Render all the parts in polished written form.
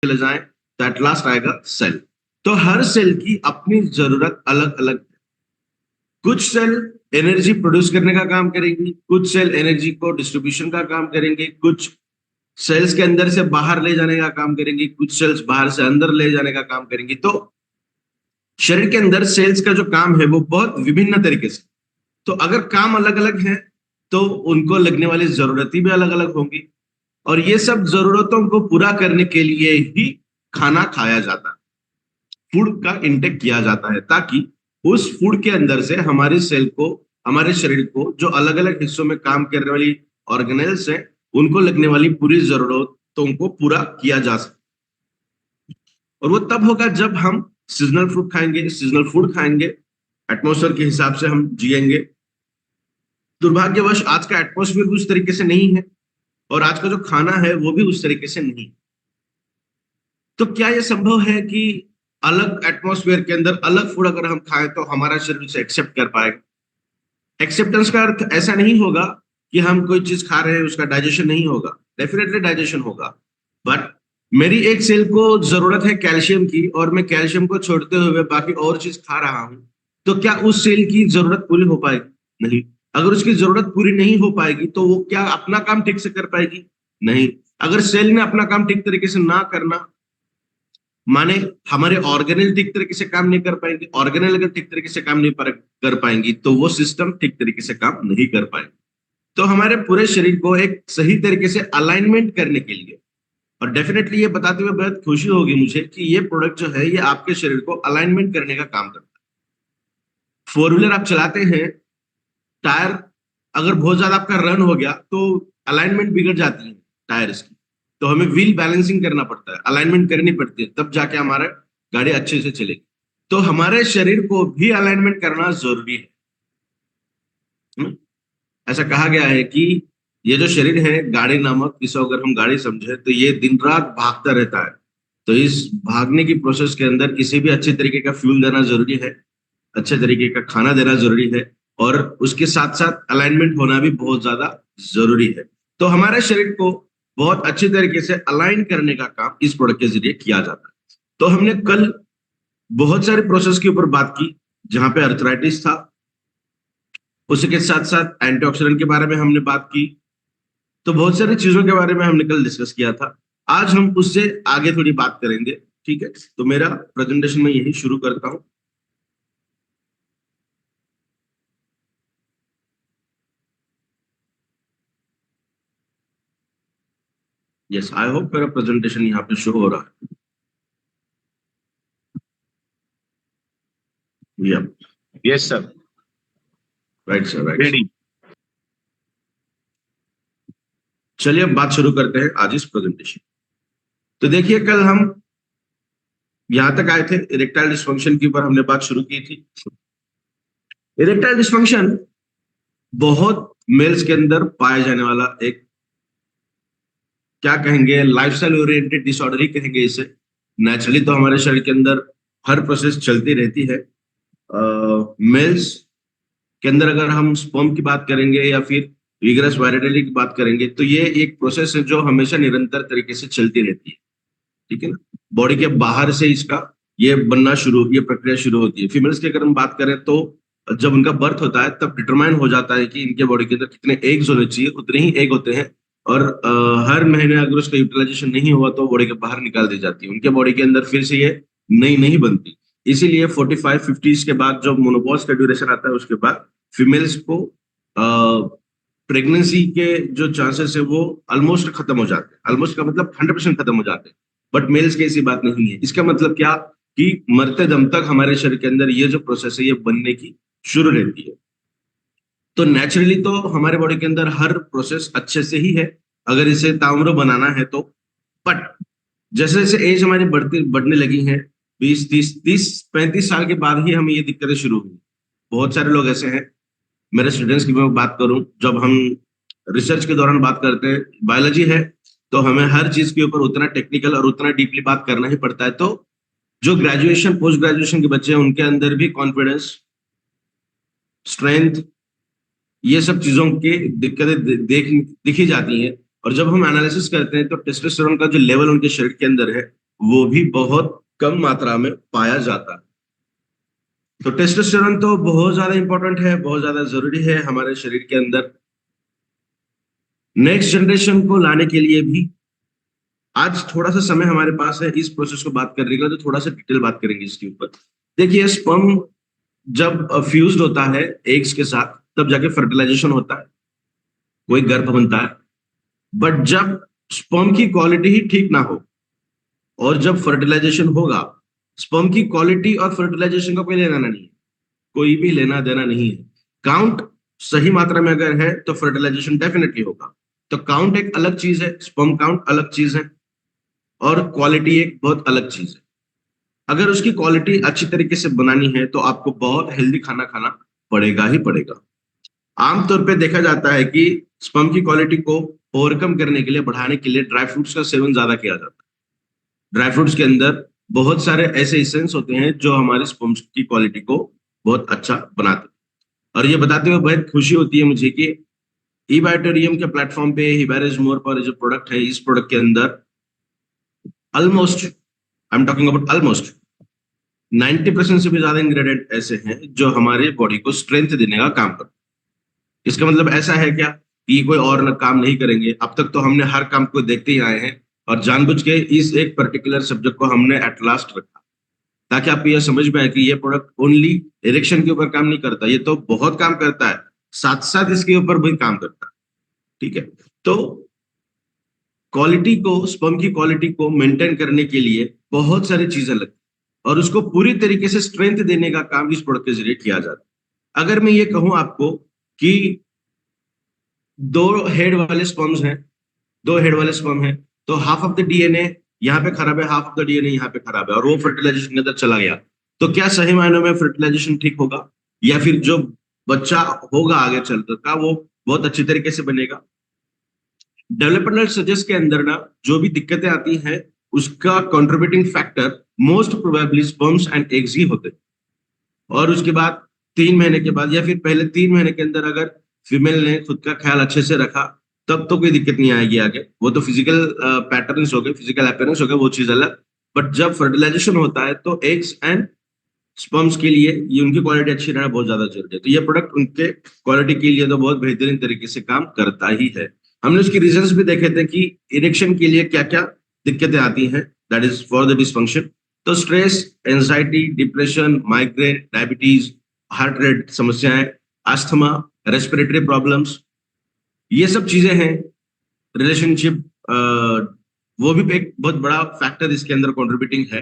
चले जाएं तो एट लास्ट आएगा सेल। तो हर सेल की अपनी जरूरत अलग अलग है। कुछ सेल एनर्जी प्रोड्यूस करने का काम करेंगी, कुछ सेल एनर्जी को डिस्ट्रीब्यूशन का काम करेंगे, कुछ सेल्स के अंदर से बाहर ले जाने का काम करेंगी, कुछ सेल्स बाहर से अंदर ले जाने का काम करेंगी। तो शरीर के अंदर सेल्स का जो काम है वो बहुत विभिन्न तरीके से। तो अगर काम अलग अलग है तो उनको लगने वाली जरूरतें भी अलग अलग होंगी, और ये सब जरूरतों को पूरा करने के लिए ही खाना खाया जाता है, फूड का इंटेक किया जाता है, ताकि उस फूड के अंदर से हमारे सेल को, हमारे शरीर को जो अलग अलग हिस्सों में काम करने वाली ऑर्गेनेल्स है उनको लगने वाली पूरी जरूरतों को पूरा किया जा सके। और वो तब होगा जब हम सीजनल फ्रूट खाएंगे, सीजनल फूड खाएंगे, एटमोसफेयर के हिसाब से हम जिएंगे। दुर्भाग्यवश आज का एटमोसफियर भी उस तरीके से नहीं है, और आज का जो खाना है वो भी उस तरीके से नहीं। तो क्या यह संभव है कि अलग एटमॉस्फेयर के अंदर अलग फूड अगर हम खाएं तो हमारा शरीर उसे एक्सेप्ट कर पाएगा? एक्सेप्टेंस का अर्थ ऐसा नहीं होगा कि हम कोई चीज खा रहे हैं उसका डाइजेशन नहीं होगा, डेफिनेटली डाइजेशन होगा। बट मेरी एक सेल को जरूरत है कैल्शियम की, और मैं कैल्शियम को छोड़ते हुए बाकी और चीज खा रहा हूं, तो क्या उस सेल की जरूरत पूरी हो पाएगी? नहीं। अगर उसकी जरूरत पूरी नहीं हो पाएगी तो वो क्या अपना काम ठीक से कर पाएगी? नहीं। अगर सेल ने अपना काम ठीक तरीके से ना करना, माने हमारे ऑर्गेनल ठीक तरीके से काम नहीं कर पाएंगे, ऑर्गेनल अगर ठीक तरीके से काम नहीं कर पाएंगी तो वो सिस्टम ठीक तरीके से काम नहीं कर पाएंगे। तो हमारे पूरे शरीर को एक सही तरीके से अलाइनमेंट करने के लिए, और डेफिनेटली ये बताते हुए बहुत खुशी होगी मुझे कि ये प्रोडक्ट जो है ये आपके शरीर को अलाइनमेंट करने का काम करता है। फोर व्हीलर आप चलाते हैं, टायर अगर बहुत ज्यादा आपका रन हो गया तो अलाइनमेंट बिगड़ जाती है टायर्स की, तो हमें व्हील बैलेंसिंग करना पड़ता है, अलाइनमेंट करनी पड़ती है, तब जाके हमारा गाड़ी अच्छे से चलेगी। तो हमारे शरीर को भी अलाइनमेंट करना जरूरी है। ऐसा कहा गया है कि ये जो शरीर है गाड़ी नामक, इसे अगर हम गाड़ी समझे तो ये दिन रात भागता रहता है। तो इस भागने की प्रोसेस के अंदर इसे भी अच्छे तरीके का फ्यूल देना जरूरी है, अच्छे तरीके का खाना देना जरूरी है, और उसके साथ साथ अलाइनमेंट होना भी बहुत ज्यादा जरूरी है। तो हमारे शरीर को बहुत अच्छे तरीके से अलाइन करने का काम इस प्रोडक्ट के जरिए किया जाता है। तो हमने कल बहुत सारे प्रोसेस के ऊपर बात की, जहां पे अर्थराइटिस था, उसके साथ साथ एंटीऑक्सीडेंट के बारे में हमने बात की। तो बहुत सारी चीजों के बारे में हमने कल डिस्कस किया था। आज हम उससे आगे थोड़ी बात करेंगे, ठीक है? तो मेरा प्रेजेंटेशन में यही शुरू करता हूं। यस, आई होप मेरा प्रेजेंटेशन यहाँ पे शो हो रहा है। Yes sir. Right sir, right. Ready. चलिए अब बात शुरू करते हैं आज इस प्रेजेंटेशन। तो देखिए, कल हम यहां तक आए थे, इरेक्टाइल डिस्फंक्शन के ऊपर हमने बात शुरू की थी। इरेक्टाइल डिस्फंक्शन बहुत मेल्स के अंदर पाए जाने वाला एक, क्या कहेंगे, लाइफस्टाइल ओरिएंटेड डिसऑर्डर ही कहेंगे इसे। नेचुरली तो हमारे शरीर के अंदर हर प्रोसेस चलती रहती है। मेल्स के अंदर अगर हम स्पर्म की बात करेंगे या फिर विगरस वायरेटिलिटी की बात करेंगे तो ये एक प्रोसेस है जो हमेशा निरंतर तरीके से चलती रहती है, ठीक है ना? बॉडी के बाहर से इसका ये बनना शुरू, ये प्रक्रिया शुरू होती है। फीमेल्स की अगर हम बात करें तो जब उनका बर्थ होता है तब डिटरमाइन हो जाता है कि इनके बॉडी के अंदर कितने एग्स होने चाहिए, उतने ही एग होते हैं। और हर महीने अगर उसका यूटिलाइजेशन नहीं हुआ तो बॉडी के बाहर निकाल दी जाती है, उनके बॉडी के अंदर फिर से ये नई नहीं बनती। इसीलिए 45-50 के बाद जब मोनोपॉज का ड्यूरेशन आता है उसके बाद फीमेल्स को प्रेगनेंसी के जो चांसेस है वो ऑलमोस्ट खत्म हो जाते हैं। ऑलमोस्ट का मतलब 100% खत्म हो जाते हैं। बट मेल्स की ऐसी बात नहीं है। इसका मतलब क्या कि मरते दम तक हमारे शरीर के अंदर ये जो प्रोसेस है ये बनने की शुरू रहती है। तो नेचुरली तो हमारे बॉडी के अंदर हर प्रोसेस अच्छे से ही है अगर इसे ताउम्र बनाना है तो। बट जैसे जैसे एज हमारी बढ़ने लगी है, 20, 30, 35 साल के बाद ही हमें ये दिक्कतें शुरू हुई। बहुत सारे लोग ऐसे हैं, मेरे स्टूडेंट्स की मैं बात करूं, जब हम रिसर्च के दौरान बात करते हैं, बायोलॉजी है तो हमें हर चीज के ऊपर उतना टेक्निकल और उतना डीपली बात करना ही पड़ता है। तो जो ग्रेजुएशन पोस्ट ग्रेजुएशन के बच्चे हैं उनके अंदर भी कॉन्फिडेंस, स्ट्रेंथ, ये सब चीजों की दिक्कतें दिखी जाती हैं। और जब हम एनालिसिस करते हैं तो टेस्टोस्टेरोन का जो लेवल उनके शरीर के अंदर है वो भी बहुत कम मात्रा में पाया जाता है। तो टेस्टोस्टेरोन तो बहुत ज्यादा इंपॉर्टेंट है, बहुत ज्यादा जरूरी है हमारे शरीर के अंदर। नेक्स्ट जनरेशन को लाने के लिए भी आज थोड़ा सा समय हमारे पास है इस प्रोसेस को बात करने के लिए, तो थोड़ा सा डिटेल बात करेंगे इसके ऊपर। देखिए, स्पर्म जब फ्यूज्ड होता है एग्स के साथ, तब जाके फर्टिलाइजेशन होता है, कोई गर्भ बनता है। बट जब स्पर्म की क्वालिटी ही ठीक ना हो और जब फर्टिलाइजेशन होगा, स्पर्म की क्वालिटी और फर्टिलाइजेशन का कोई लेना देना नहीं है, कोई भी लेना देना नहीं है। काउंट सही मात्रा में अगर है तो फर्टिलाइजेशन डेफिनेटली होगा। तो काउंट एक अलग चीज है, स्पर्म काउंट अलग चीज है, और क्वालिटी एक बहुत अलग चीज है। अगर उसकी क्वालिटी अच्छी तरीके से बनानी है तो आपको बहुत हेल्दी खाना खाना पड़ेगा ही पड़ेगा। आमतौर पे देखा जाता है कि स्पर्म की क्वालिटी को ओवरकम करने के लिए, बढ़ाने के लिए ड्राई फ्रूट्स का सेवन ज्यादा किया जाता है। ड्राई फ्रूट्स के अंदर बहुत सारे ऐसे एसेंस होते हैं जो हमारे स्पर्म की क्वालिटी को बहुत अच्छा बनाते हैं। और ये बताते हुए बहुत खुशी होती है मुझे कि ईबायोटोरियम के प्लेटफॉर्म पे हिबारिस मोर पर जो प्रोडक्ट है, इस प्रोडक्ट के अंदर almost, I am talking about almost 90% से भी ज्यादा इंग्रेडिएंट ऐसे हैं जो हमारे बॉडी को स्ट्रेंथ देने का काम करते हैं। इसका मतलब ऐसा है क्या कि कोई और काम नहीं करेंगे? अब तक तो हमने हर काम को देखते ही आए हैं, और जानबूझ के इस एक पर्टिकुलर सब्जेक्ट को हमने एट लास्ट रखा, ताकि आपको यह समझ में आए कि ये प्रोडक्ट ओनली इरेक्शन के ऊपर काम नहीं करता, ये तो बहुत काम करता है, साथ साथ इसके ऊपर भी काम करता है। ठीक है, तो क्वालिटी को, स्पर्म की क्वालिटी को मेंटेन करने के लिए बहुत सारी चीजें लगती हैं, और उसको पूरी तरीके से स्ट्रेंथ देने का काम इस प्रोडक्ट के जरिए किया जाता है। अगर मैं ये कहूं आपको कि दो हेड वाले स्पर्म्स हैं, दो हेड वाले स्पर्म हैं, तो हाफ ऑफ द डीएनए यहाँ पे खराब है, हाफ ऑफ द डीएनए यहाँ पे खराब है, और वो फर्टिलाइजेशन के अंदर चला गया, तो क्या सही मायनों में फर्टिलाइजेशन ठीक होगा? या फिर जो बच्चा होगा आगे चलकर का, वो बहुत अच्छी तरीके से बनेगा? डेवलपमेंटल स्टेजेस के अंदर ना जो भी दिक्कतें आती हैं, उसका contributing factor most probably sperms and eggs ही होते हैं। और उसके बाद 3 महीने के बाद, या फिर पहले 3 महीने के अंदर अगर फीमेल ने खुद का ख्याल अच्छे से रखा, तब तो कोई दिक्कत नहीं आएगी आगे। वो तो फिजिकल पैटर्न्स हो गए, फिजिकल अपीयरेंस हो गए, वो चीज अलग। बट जब फर्टिलाइजेशन होता है तो एग्स एंड स्पर्म्स के लिए ये उनकी क्वालिटी अच्छी रहना बहुत ज्यादा जरूरी है। तो ये प्रोडक्ट उनके क्वालिटी के लिए तो बहुत बेहतरीन तरीके से काम करता ही है। हमने उसकी रीजंस भी देखे थे कि इरेक्शन के लिए क्या क्या दिक्कतें आती हैं, that is for the dysfunction. तो stress, anxiety, depression, migraine, diabetes, heart rate समस्याएं, अस्थमा, रेस्पिरेटरी प्रॉब्लम्स, ये सब चीजें हैं। रिलेशनशिप, वो भी एक बहुत बड़ा फैक्टर इसके अंदर कंट्रीब्यूटिंग है।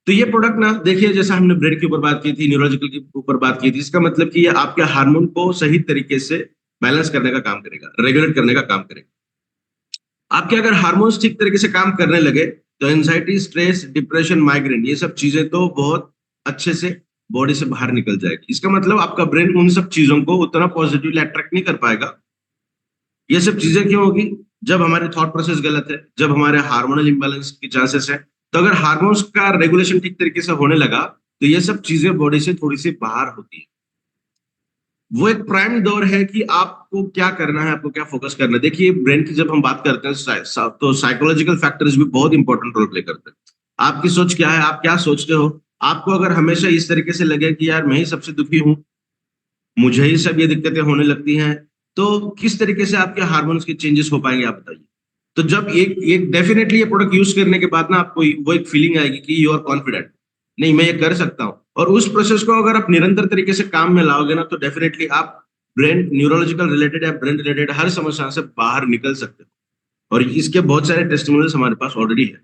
तो ये प्रोडक्ट ना, देखिए, जैसा हमने ब्रेन के ऊपर बात की थी, न्यूरोलॉजिकल के ऊपर बात की थी, इसका मतलब कि ये आपके हार्मोन को सही तरीके से बैलेंस करने का काम करेगा, रेगुलेट करने का काम करेगा। आपके अगर हार्मोन्स ठीक तरीके से काम करने लगे तो एंजाइटी, स्ट्रेस, डिप्रेशन, माइग्रेन, ये सब चीजें तो बहुत अच्छे से बॉडी से बाहर निकल जाएगी। इसका मतलब आपका ब्रेन उन सब चीजों को उतना पॉजिटिवली अट्रैक्ट नहीं कर पाएगा। ये सब चीजें क्यों होगी? जब हमारे थॉट प्रोसेस गलत है, जब हमारे हार्मोनल इंबैलेंस की चांसेस है। तो अगर हार्मोन्स का रेगुलेशन ठीक तरीके से होने लगा तो ये सब चीजें बॉडी से थोड़ी सी बाहर होती है। वो एक प्राइम दौर है कि आपको क्या करना है, आपको क्या फोकस करना है। देखिए, ब्रेन की जब हम बात करते हैं तो साइकोलॉजिकल फैक्टर्स भी बहुत इंपॉर्टेंट रोल प्ले करते हैं। आपकी सोच क्या है, आप क्या सोचते हो? आपको अगर हमेशा इस तरीके से लगे कि यार मैं ही सबसे दुखी हूं, मुझे ही सब ये दिक्कतें होने लगती हैं, तो किस तरीके से आपके हार्मोन्स के चेंजेस हो पाएंगे, आप बताइए। तो जब एक डेफिनेटली ये प्रोडक्ट यूज करने के बाद ना आपको वो एक फीलिंग आएगी कि यू आर कॉन्फिडेंट, नहीं मैं ये कर सकता हूं। और उस प्रोसेस को अगर आप निरंतर तरीके से काम में लाओगे ना, तो डेफिनेटली आप ब्रेन न्यूरोलॉजिकल रिलेटेड या ब्रेन रिलेटेड हर समस्या से बाहर निकल सकते हो। और इसके बहुत सारे टेस्टिमोनियल्स हमारे पास ऑलरेडी है।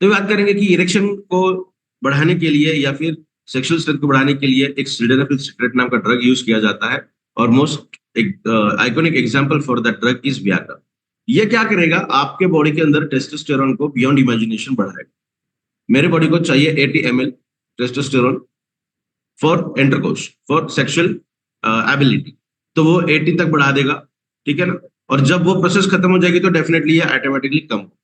तो बात करेंगे कि इरेक्शन को बढ़ाने के लिए या फिर सेक्सुअल स्ट्रेंथ को बढ़ाने के लिए एक सिल्डेनाफिल सिट्रेट नाम का ड्रग यूज किया जाता है, और मोस्ट एक iconic example for that drug is Viagra. ये क्या करेगा? आपके बॉडी के अंदर टेस्टोस्टेरोन को बियॉन्ड इमेजिनेशन बढ़ाएगा। मेरे बॉडी को चाहिए 80 ml testosterone for intercourse, for sexual ability, तो वो 80 तक बढ़ा देगा। ठीक है ना? और जब वो प्रोसेस खत्म हो जाएगी तो डेफिनेटली ये ऑटोमेटिकली कम हो,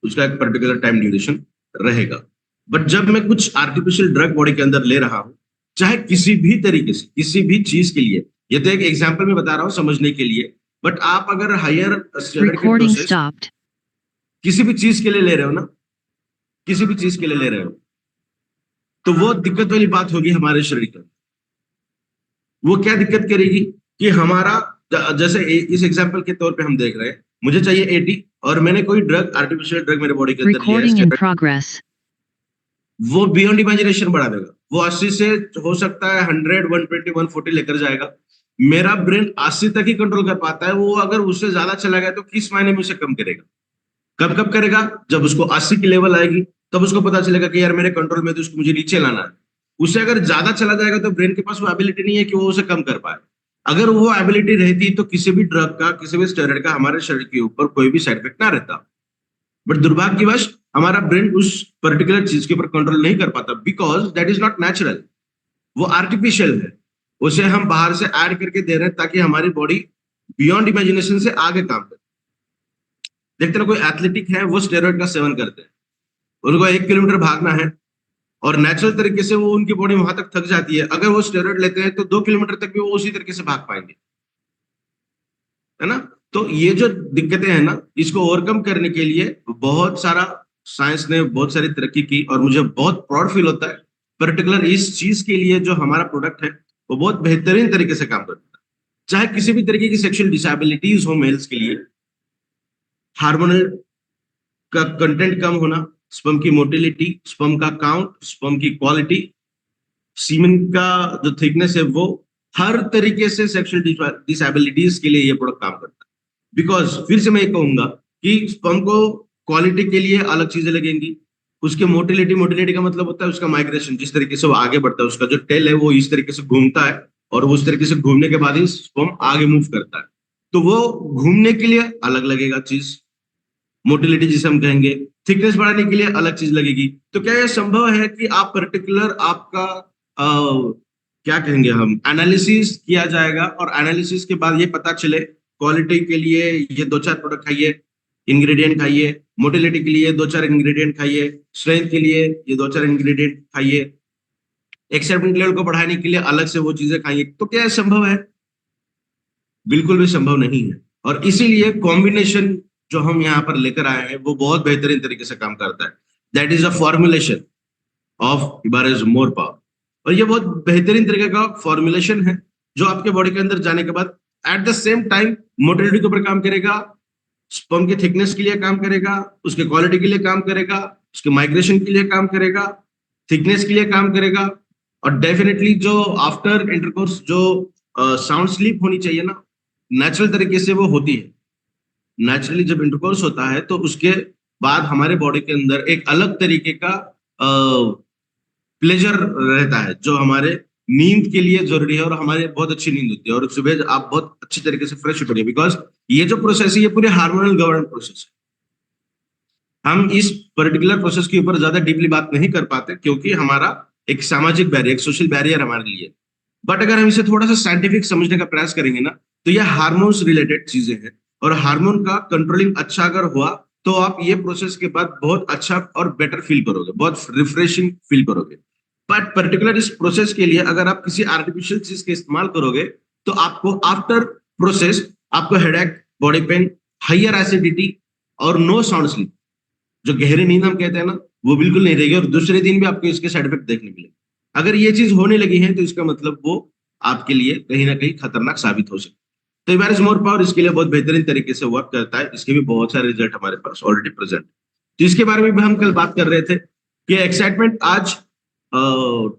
उसका एक पर्टिकुलर टाइम ड्यूरेशन रहेगा। बट जब मैं कुछ आर्टिफिशियल ड्रग बॉडी के अंदर ले रहा हूं, चाहे किसी भी तरीके से, किसी भी चीज के लिए, ये तो एक एग्जांपल में बता रहा हूं समझने के लिए, बट आप अगर हायर स्टेरॉइड की Recording डोसेज stopped. किसी भी चीज के लिए ले रहे हो ना, किसी भी चीज के लिए ले रहे हो, तो वो दिक्कत वाली बात होगी हमारे शरीर के। वो क्या दिक्कत करेगी कि हमारा जैसे इस एग्जांपल के तौर पे हम देख रहे हैं, मुझे चाहिए 80 और मैंने कोई ड्रग, आर्टिफिशियल ड्रग मेरे बॉडी के अंदर लिया है, Recording in steroid, progress. वो बियॉन्ड इमेजिनेशन बढ़ा देगा। वो 80 से हो सकता है 100, 120, 140 लेकर जाएगा। मेरा ब्रेन 80 तक ही कंट्रोल कर पाता है, वो अगर उससे ज्यादा चला गया तो किस मायने में उसे कम करेगा। कब कब करेगा? जब उसको 80 की लेवल आएगी तब उसको पता चलेगा कि यार मेरे कंट्रोल में तो उसको मुझे नीचे लाना है। उसे अगर ज्यादा चला जाएगा तो ब्रेन के पास वो एबिलिटी नहीं है कि वो उसे कम कर पाए। अगर वो एबिलिटी रहती तो किसी भी ड्रग का, किसी भी स्टेरॉइड का हमारे शरीर के ऊपर कोई भी साइड इफेक्ट ना रहता। बट दुर्भाग्यवश हमारा ब्रेन उस पर्टिकुलर चीज के ऊपर कंट्रोल नहीं कर पाता, because that is not natural. वो आर्टिफिशियल है, उसे हम बाहर से ऐड करके दे रहे हैं ताकि हमारी बॉडी बियॉन्ड इमेजिनेशन से आगे काम करे। देखते ना, कोई एथलेटिक है, वो स्टेरॉइड का सेवन करते हैं, उनको 1 किलोमीटर भागना है और नेचुरल तरीके से वो उनकी बॉडी वहां तक थक जाती है। अगर वो स्टेरॉइड लेते हैं तो 2 किलोमीटर तक भी वो उसी तरीके से भाग पाएंगे, है ना। तो ये जो दिक्कतें हैं ना, इसको ओवरकम करने के लिए बहुत सारा साइंस ने बहुत सारी तरक्की की और मुझे बहुत प्राउड फील होता है पर्टिकुलर इस चीज के लिए। जो हमारा प्रोडक्ट है वो बहुत बेहतरीन तरीके से काम करता है। चाहे किसी भी तरीके की सेक्सुअल डिसेबिलिटीज हो मेल्स के लिए, हार्मोनल का कंटेंट कम होना, स्पर्म की मोटिलिटी, स्पर्म का काउंट, स्पर्म की क्वालिटी, सीमेन का जो थिकनेस है, वो हर तरीके से सेक्सुअल डिसेबिलिटीज के लिए ये प्रोडक्ट काम करता है। बिकॉज फिर से मैं ये कहूंगा कि स्पर्म को क्वालिटी के लिए अलग चीजें लगेंगी, उसके मोटिलिटी, मोटिलिटी का मतलब होता है उसका माइग्रेशन, जिस तरीके से वो आगे बढ़ता है, उसका जो टेल है वो इस तरीके से घूमता है और उस तरीके से घूमने के बाद ही स्पर्म आगे मूव करता है। तो वो घूमने के लिए अलग लगेगा चीज, मोटिलिटी जिसे हम कहेंगे, थिकनेस बढ़ाने के लिए अलग चीज लगेगी। तो क्या यह संभव है कि आप पर्टिकुलर आपका क्या कहेंगे हम, एनालिसिस किया जाएगा और एनालिसिस के बाद ये पता चले क्वालिटी के लिए ये 2-4 प्रोडक्ट खाइए, इंग्रेडिएंट खाइए, मोटिलिटी के लिए 2-4 इंग्रेडिएंट खाइए, स्ट्रेंथ के लिए ये 2-4 इंग्रेडिएंट खाइए, एक्साइटमेंट लेवल को बढ़ाने के लिए अलग से वो चीजें खाइए, तो क्या संभव है? बिल्कुल भी संभव नहीं है। और इसीलिए कॉम्बिनेशन जो हम यहाँ पर लेकर आए हैं वो बहुत बेहतरीन तरीके से काम करता है। That is a formulation of इबारज मोर पावर। और ये बहुत बेहतरीन तरीके का फॉर्मुलेशन है जो आपके बॉडी के अंदर जाने के बाद at the same time motility के ऊपर काम करेगा, स्पर्म की थिकनेस के लिए काम करेगा, उसके क्वालिटी के लिए काम करेगा, उसके माइग्रेशन के लिए काम करेगा, थिकनेस के लिए काम करेगा, और डेफिनेटली जो आफ्टर इंटरकोर्स जो साउंड स्लीप होनी चाहिए ना, नेचुरल तरीके से वो होती है। नेचुरली जब इंटरकोर्स होता है तो उसके बाद हमारे बॉडी के अंदर एक अलग तरीके का प्लेजर रहता है जो हमारे नींद के लिए जरूरी है, और हमारी बहुत अच्छी नींद होती है और सुबह आप बहुत अच्छी तरीके से फ्रेश उठोगे। बिकॉज ये जो प्रोसेस है ये पूरे हार्मोनल गवर्न प्रोसेस है। हम इस पर्टिकुलर प्रोसेस के ऊपर ज्यादा डीपली बात नहीं कर पाते क्योंकि हमारा एक सामाजिक बैरियर, एक सोशल बैरियर हमारे लिए। बट अगर हम इसे थोड़ा सा साइंटिफिक समझने का प्रयास करेंगे ना, तो ये हार्मोन्स रिलेटेड चीजें हैं, और हार्मोन का कंट्रोलिंग अच्छा अगर हुआ तो आप ये प्रोसेस के बाद बहुत अच्छा और बेटर फील करोगे, बहुत रिफ्रेशिंग फील करोगे। बट पर्टिकुलर इस प्रोसेस के लिए अगर आप किसी आर्टिफिशियल चीज के इस्तेमाल करोगे तो आपको आफ्टर प्रोसेस आपको headache, body pain, higher acidity और नो साउंड स्लीप, जो गहरी नींद हम कहते हैं ना, वो बिल्कुल नहीं रहेगी, और दूसरे दिन भी आपको इसके साइड इफेक्ट देखने मिलेंगे। अगर ये चीज होने लगी है तो इसका मतलब वो आपके लिए कहीं ना कहीं खतरनाक साबित हो सकती है। तो इबारज मोर पावर इसके लिए बहुत बेहतरीन तरीके से वर्क करता है। इसके भी बहुत सारे रिजल्ट हमारे पास ऑलरेडी प्रेजेंट। तो इसके बारे में भी हम कल बात कर रहे थे कि एक्साइटमेंट, आज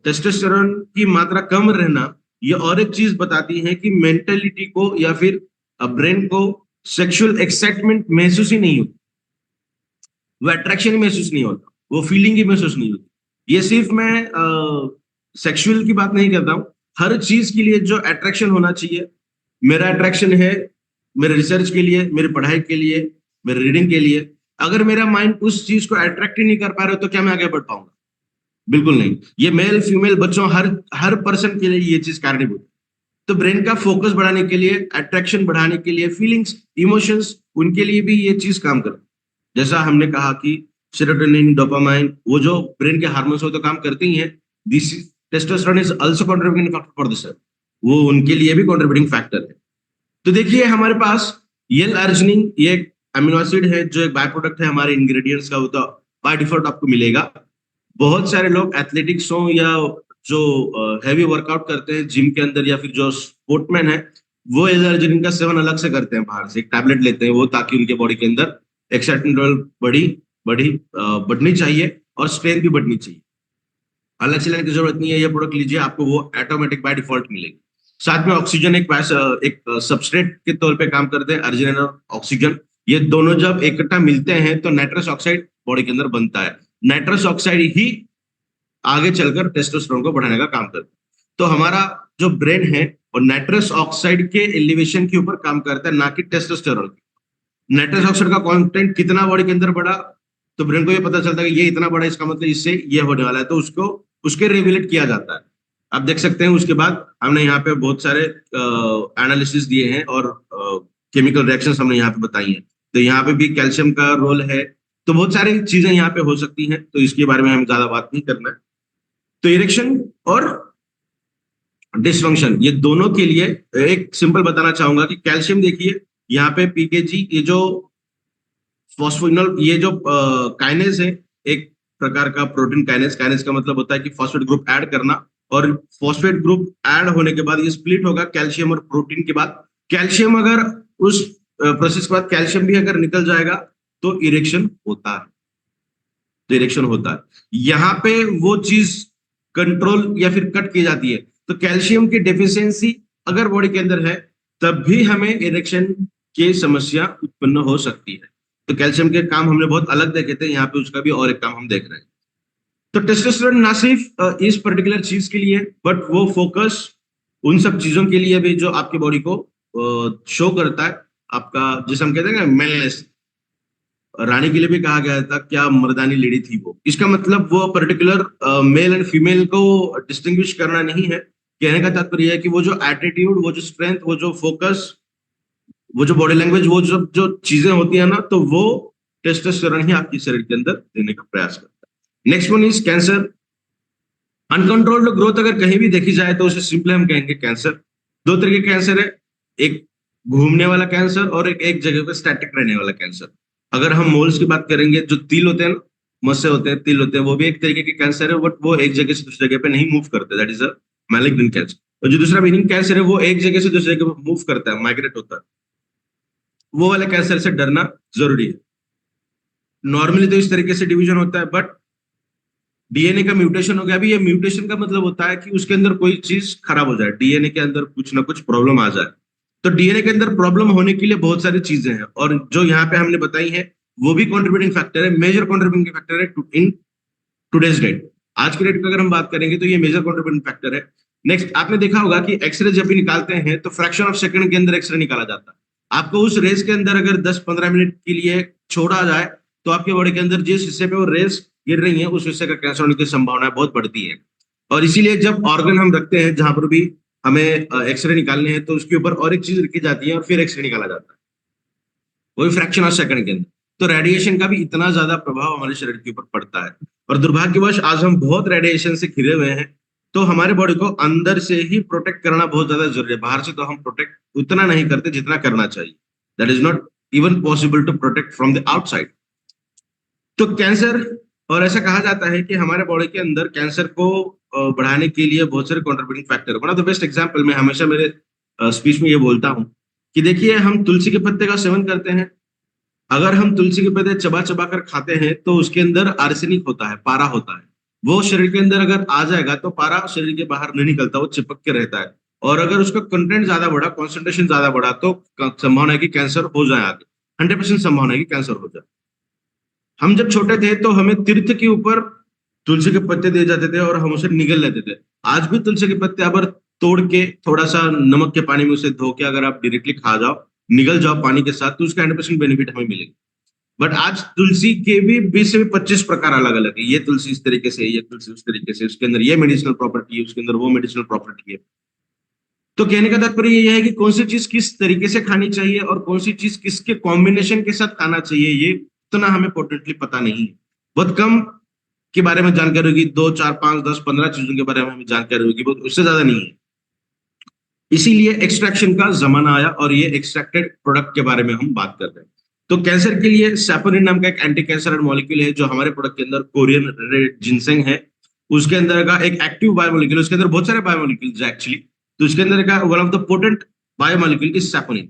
टेस्टोस्टेरोन की मात्रा कम रहना ये और एक चीज बताती है कि मेंटलिटी को या फिर ब्रेन को सेक्सुअल एक्साइटमेंट महसूस ही नहीं होती, वो अट्रैक्शन महसूस नहीं होता, वो फीलिंग ही महसूस नहीं होती। ये सिर्फ मैं सेक्सुअल की बात नहीं करता हूँ, हर चीज के लिए जो अट्रैक्शन होना चाहिए। मेरा अट्रैक्शन है मेरे रिसर्च के लिए, मेरी पढ़ाई के लिए, मेरे रीडिंग के लिए। अगर मेरा माइंड उस चीज को अट्रैक्ट ही नहीं कर पा रहा तो क्या मैं आगे बढ़ पाऊंगा? बिल्कुल नहीं। ये मेल फीमेल बच्चों हर पर्सन के लिए ये चीज कारणीभूत है। तो ब्रेन का फोकस बढ़ाने के लिए, अट्रैक्शन बढ़ाने के लिए, फीलिंग्स, इमोशंस, उनके लिए भी ये चीज काम करती है। जैसा हमने कहा कि सेरोटोनिन, डोपामाइन, वो जो ब्रेन के हार्मोन्स हो तो काम करते ही हैं। This testosterone is also contributing factor for this, वो उनके लिए भी कंट्रीब्यूटिंग फैक्टर है। तो देखिए हमारे पास L-अर्जिनिन, ये एक अमीनो एसिड है जो एक बाय प्रोडक्ट है हमारे इंग्रेडिएंट्स का, होता बाय डिफॉल्ट आपको मिलेगा। बहुत सारे लोग एथलेटिक्स हो या जो हैवी वर्कआउट करते हैं जिम के अंदर या फिर जो स्पोर्टमैन है, वो एल-अर्जिनिन का सेवन अलग से करते हैं, बाहर से एक टैबलेट लेते हैं वो, ताकि उनके बॉडी के अंदर एक्साइटमेंट लेवल बढ़नी चाहिए और स्ट्रेंथ भी बढ़नी चाहिए। अलग से लेने की जरूरत नहीं है, ये प्रोडक्ट लीजिए, आपको वो ऑटोमेटिक बाय डिफॉल्ट मिलेगी। साथ में ऑक्सीजन एक सबस्ट्रेट के तौर पे काम करते हैं, अर्जिनिन और ऑक्सीजन। ये दोनों जब इकट्ठा मिलते हैं तो नाइट्रस ऑक्साइड बॉडी के अंदर बनता है। नाइट्रस ऑक्साइड ही आगे चलकर टेस्टोस्टेरोन को बढ़ाने का काम करता है। तो हमारा जो ब्रेन है और नाइट्रस ऑक्साइड के एलिवेशन के ऊपर काम करता है, ना कि टेस्टोस्टेरोन। नाइट्रस ऑक्साइड का कंटेंट कितना बॉडी के अंदर बढ़ा तो ब्रेन को ये पता चलता है कि ये इतना बड़ा, इसका मतलब इससे ये होने वाला है, तो उसको उसके रेगुलेट किया जाता है। आप देख सकते हैं उसके बाद हमने यहाँ पे बहुत सारे एनालिसिस दिए हैं और केमिकल रिएक्शंस हमने यहाँ पे बताई हैं। तो यहाँ पे भी कैल्शियम का रोल है, तो बहुत सारी चीजें यहाँ पे हो सकती हैं, तो इसके बारे में हम ज्यादा बात नहीं करना है। तो इरेक्शन और डिसफंक्शन, ये दोनों के लिए एक सिंपल बताना चाहूंगा कि कैल्शियम देखिए यहाँ पे पीकेजी, ये जो फॉस्फोइनोल, ये जो काइनेज है, एक प्रकार का प्रोटीन काइनेज। काइनेज का मतलब होता है कि फॉस्फेट ग्रुप ऐड करना, और फॉस्फेट ग्रुप ऐड होने के बाद ये स्प्लिट होगा कैल्शियम और प्रोटीन के बाद। कैल्शियम अगर उस प्रोसेस के बाद कैल्शियम भी अगर निकल जाएगा तो इरेक्शन होता है, तो इरेक्शन होता है। यहाँ पे वो चीज कंट्रोल या फिर कट की जाती है। तो कैल्शियम की डेफिशिएंसी अगर बॉडी के अंदर है तब भी हमें इरेक्शन की समस्या उत्पन्न हो सकती है। तो कैल्शियम के काम हमने बहुत अलग देखे थे, यहाँ पे उसका भी और एक काम हम देख रहे हैं। तो टेस्टोस्टेरोन ना सिर्फ इस पर्टिकुलर चीज के लिए, बट वो फोकस उन सब चीजों के लिए भी जो आपकी बॉडी को शो करता है, आपका जिसे हम कहते हैं ना मेलनेस। रानी के लिए भी कहा गया था क्या मर्दानी लेडी थी वो, इसका मतलब वो पर्टिकुलर मेल एंड फीमेल को डिस्टिंग्विश करना नहीं है। कहने का तात्पर्य है कि वो जो एटीट्यूड, वो जो स्ट्रेंथ, वो जो फोकस, वो जो बॉडी लैंग्वेज, वो जो चीजें होती है ना, तो वो टेस्टोस्टेरोन ही आपके शरीर के अंदर देने का प्रयास करता है। Next one is cancer. Uncontrolled growth अगर कहीं भी देखी जाए तो उसे सिंपली हम कहेंगे कैंसर। दो तरह के कैंसर है, एक घूमने वाला कैंसर और एक जगह पे स्टैटिक रहने वाला कैंसर। अगर हम मोल्स की बात करेंगे, जो तिल होते हैं, मस्से होते हैं, तिल होते हैं, वो भी एक तरीके के कैंसर है, बट वो एक जगह से दूसरी जगह पे नहीं मूव करते, that is a malignant cancer. और जो दूसरा बेनिग्न कैंसर है वो एक जगह से दूसरी जगह पे मूव करता है, माइग्रेट होता है। वो वाले कैंसर से डरना जरूरी है। नॉर्मली तो इस तरीके से डिवीजन होता है, बट डीएनए का म्यूटेशन हो गया। अभी ये म्यूटेशन का मतलब होता है कि उसके अंदर कोई चीज खराब हो जाए, डीएनए के अंदर कुछ ना कुछ प्रॉब्लम आ जाए। तो डीएनए के अंदर प्रॉब्लम होने के लिए बहुत सारी चीजें हैं, और जो यहाँ पे हमने बताई है वो भी कंट्रीब्यूटिंग फैक्टर है, मेजर कंट्रीब्यूटिंग फैक्टर है इन टुडेज डेट। आज के डेट पे अगर हम बात करेंगे तो ये मेजर कंट्रीब्यूटिंग फैक्टर है। नेक्स्ट, आपने देखा होगा कि एक्सरे जब भी निकालते हैं तो फ्रैक्शन ऑफ सेकंड के अंदर एक्सरे निकाला जाता है। आपको उस रेस के अंदर अगर 10-15 मिनट के लिए छोड़ा जाए तो आपके बॉडी के अंदर जिस हिस्से पे वो रेस गिर रही है उस हिस्से का कैंसर होने की संभावना बहुत बढ़ती है। और इसीलिए जब ऑर्गन हम रखते हैं, जहां पर भी हमें एक्सरे निकालने हैं, तो उसके ऊपर और एक चीज रखी जाती है और फिर एक्सरे निकाला जाता है, वही फ्रैक्शन ऑफ सेकंड के अंदर। तो रेडिएशन का भी इतना ज्यादा प्रभाव हमारे शरीर के ऊपर पड़ता है, और दुर्भाग्यवश आज हम बहुत रेडिएशन से घिरे हुए हैं। तो हमारे बॉडी को अंदर से ही प्रोटेक्ट करना बहुत ज्यादा जरूरी है। बाहर से तो हम प्रोटेक्ट उतना नहीं करते जितना करना चाहिए। That is not even possible to protect from the outside. तो कैंसर, और ऐसा कहा जाता है कि हमारे बॉडी के अंदर कैंसर को बढ़ाने के लिए बहुत सारे contributing factor. One of the best example, मैं हमेशा मेरे स्पीच में ये बोलता हूँ कि देखिए, हम तुलसी के पत्ते का सेवन करते हैं। अगर हम तुलसी के पत्ते चबा चबा कर खाते हैं तो उसके अंदर आर्सेनिक होता है, पारा होता है। वो शरीर के अंदर अगर आ जाएगा तो पारा शरीर के बाहर नहीं निकलता, वो चिपक के रहता है। और अगर उसका कंटेंट ज्यादा बढ़ा, कॉन्सेंट्रेशन ज्यादा बढ़ा, तो संभावना है कि कैंसर हो जाए आगे। 100% संभावना है कि कैंसर हो जाए। हम जब छोटे थे तो हमें तीर्थ के ऊपर तुलसी के पत्ते दिए जाते थे और हम उसे निगल लेते थे। आज भी तुलसी के पत्ते अगर तोड़ के थोड़ा सा नमक के पानी में उसे धो के अगर आप डायरेक्टली खा जाओ, निगल जाओ पानी के साथ, तो उसका 100% बेनिफिट हमें मिलेगा। बट आज तुलसी के भी 20 से 25 प्रकार अलग अलग है। ये तुलसी इस तरीके से, ये तुलसी उस तरीके से, उसके अंदर ये मेडिसिनल प्रॉपर्टी है, उसके अंदर वो मेडिसिनल प्रॉपर्टी है। तो कहने का तात्पर्य ये है कि कौन सी चीज किस तरीके से खानी चाहिए और कौन सी चीज किसके कॉम्बिनेशन के साथ खाना चाहिए, ये उतना हमें पोटेंटली पता नहीं है। बहुत कम के बारे में जानकारी होगी, 2, 4, 5, 10, 15 चीजों के बारे में हमें जानकारी होगी, बहुत उससे ज्यादा नहीं है। इसीलिए एक्सट्रैक्शन का जमाना आया और ये एक्सट्रैक्टेड प्रोडक्ट के बारे में हम बात कर रहे हैं। तो कैंसर के लिए सैपोनिन नाम का एक एंटी कैंसर मॉलिक्यूल है जो हमारे प्रोडक्ट के अंदर कोरियन रेड जिनसेंग है, उसके अंदर का एक एक्टिव बायोमोलिक्यूल, उसके अंदर बहुत सारे बायोमोलिक्यूल्स है एक्चुअली, तो उसके अंदर का one of the potent biomolecule is saponin,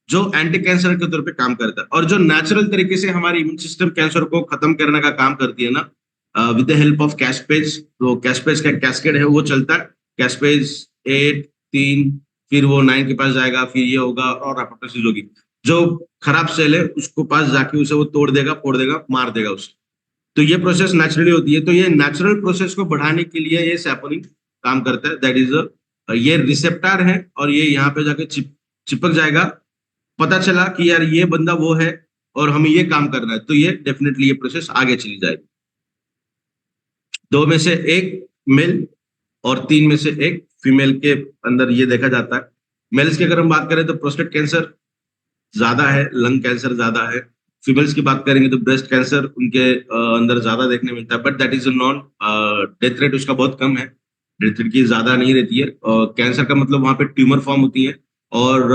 जो एंटी कैंसर के तौर पे काम करता है और जो नेचुरल तरीके से हमारी इम्यून सिस्टम कैंसर को खत्म करने का काम करती है ना, with the help of caspase. तो कैस्पेज का कैस्केड है वो चलता है, कैस्पेज 8 3, फिर वो 9 के पास जाएगा, फिर ये होगा और एपोप्टोसिस होगी। जो खराब सेल है उसको पास जाके उसे वो तोड़ देगा, फोड़ देगा, मार देगा उसे। तो ये प्रोसेस नेचुरली होती है। तो ये नेचुरल प्रोसेस को बढ़ाने के लिए ये सैपोनिन काम करता है। दैट इज ये रिसेप्टर है और ये यहाँ पे जाके चिपक जाएगा। पता चला कि यार ये बंदा वो है और हमें ये काम करना है, तो ये डेफिनेटली ये प्रोसेस आगे चली जाएगी। 2 में से 1 मेल और 3 में से 1 फीमेल के अंदर ये देखा जाता है। मेल्स की अगर हम बात करें तो प्रोस्टेट कैंसर ज्यादा है, लंग कैंसर ज्यादा है। फीमेल्स की बात करेंगे तो ब्रेस्ट कैंसर उनके अंदर ज्यादा देखने मिलता है, but that is non, death rate उसका बहुत कम है, डेथ रेट की ज्यादा नहीं रहती है। कैंसर का मतलब वहां पे ट्यूमर फॉर्म होती है और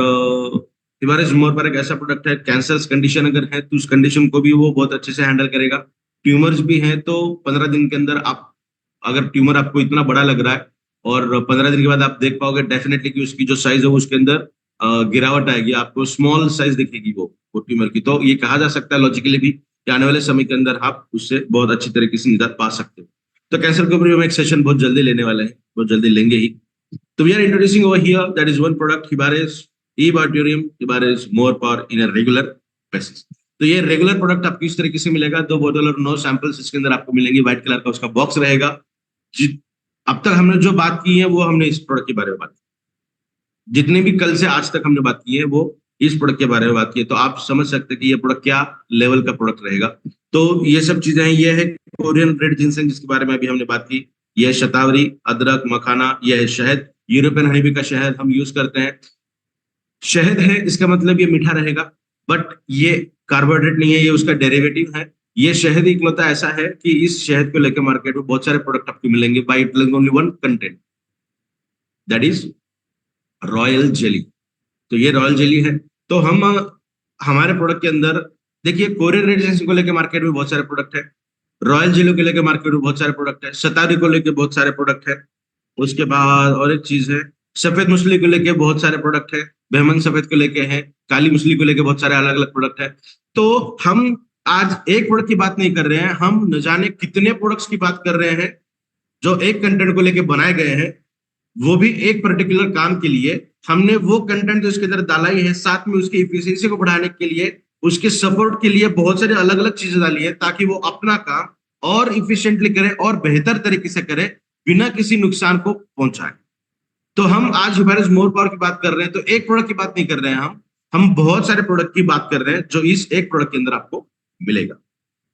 हिमालय मोर पर एक ऐसा प्रोडक्ट है, कैंसर कंडीशन अगर है तो उस कंडीशन को भी वो बहुत अच्छे से हैंडल करेगा। ट्यूमर्स भी हैं तो 15 दिन के अंदर आप, अगर ट्यूमर आपको इतना बड़ा लग रहा है और 15 दिन के बाद आप देख पाओगे डेफिनेटली कि उसकी जो साइज है वो उसके अंदर गिरावट आएगी, आपको स्मॉल साइज दिखेगी वो ट्यूमर की। तो ये कहा जा सकता है लॉजिकली भी कि आने वाले समय के अंदर आप उससे बहुत अच्छी तरीके से निजात पा सकते हो। तो कैंसर के ऊपर हम एक सेशन बहुत जल्दी लेने वाले हैं, बहुत जल्दी लेंगे ही। तो we are introducing over here that is one product हिबारिस इबार्टियरियम हिबारिस more power in a regular basis. तो ये रेगुलर प्रोडक्ट आपको इस तरीके से मिलेगा, 2 बोतल और 9 सैंपल्स इसके अंदर आपको मिलेंगे। व्हाइट कलर का उसका बॉक्स रहेगा। अब तक हमने जो बात की है वो हमने इस प्रोडक्ट के बारे में बात की, जितने भी कल से आज तक हमने बात की है वो इस प्रोडक्ट के बारे में बात की है। तो आप समझ सकते हैं कि ये प्रोडक्ट क्या लेवल का प्रोडक्ट रहेगा। तो ये सब चीजें हैं। ये है कोरियन रेड जिनसेंग जिसके बारे में अभी हमने बात की, यह शतावरी, अदरक, मखाना, यह है शहद, यूरोपियन हनीबी का शहद हम यूज करते हैं। शहद है इसका मतलब ये मीठा रहेगा, बट ये कार्बोहाइड्रेट नहीं है, ये उसका डेरिवेटिव है। ये शहद इकलौता ऐसा है कि इस शहद को लेकर मार्केट में बहुत सारे प्रोडक्ट आपको मिलेंगे buy it only one content, that is royal jelly. तो ये रॉयल जेली है। तो हम हमारे प्रोडक्ट के अंदर देखिए, कोरियन रेड जिनसेंग को लेकर मार्केट में बहुत सारे प्रोडक्ट है, रॉयल जेली को लेकर मार्केट में बहुत सारे प्रोडक्ट है, शतावरी को लेकर बहुत सारे प्रोडक्ट है। उसके बाद और एक चीज है, सफेद मछली को लेके बहुत सारे प्रोडक्ट है, बेहमन सफेद को लेके है, काली मछली को लेके बहुत सारे अलग अलग प्रोडक्ट है। तो हम आज एक प्रोडक्ट की बात नहीं कर रहे हैं, हम न जाने कितने प्रोडक्ट्स की बात कर रहे हैं जो एक कंटेंट को लेके बनाए गए हैं, वो भी एक पर्टिकुलर काम के लिए। हमने वो कंटेंट जो इसके अंदर डाला ही है, साथ में उसकी इफिशिएंसी को बढ़ाने के लिए, उसके सपोर्ट के लिए बहुत सारे अलग अलग चीजें डाली है ताकि वो अपना काम और इफिशिएंटली करे और बेहतर तरीके से करे बिना किसी नुकसान को पहुंचाए। तो हम आज हिबारिस मोर पावर की बात कर रहे हैं, तो एक प्रोडक्ट की बात नहीं कर रहे हैं हम बहुत सारे प्रोडक्ट की बात कर रहे हैं जो इस एक प्रोडक्ट के अंदर आपको मिलेगा।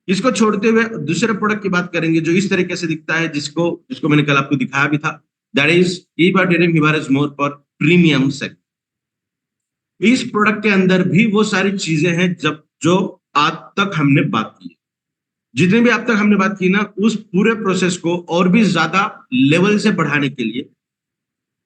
इसको छोड़ते हुए दूसरे प्रोडक्ट की बात करेंगे जो इस तरीके से दिखता है, जिसको जिसको मैंने कल आपको दिखाया भी था, दैट इज इबार्टियरियम हिबारिस मोर पावर प्रीमियम सेट। इस प्रोडक्ट के अंदर भी वो सारी चीजें हैं जब जो आज तक हमने बात की, जितने भी अब तक हमने बात की ना, उस पूरे प्रोसेस को और भी ज्यादा लेवल से बढ़ाने के लिए,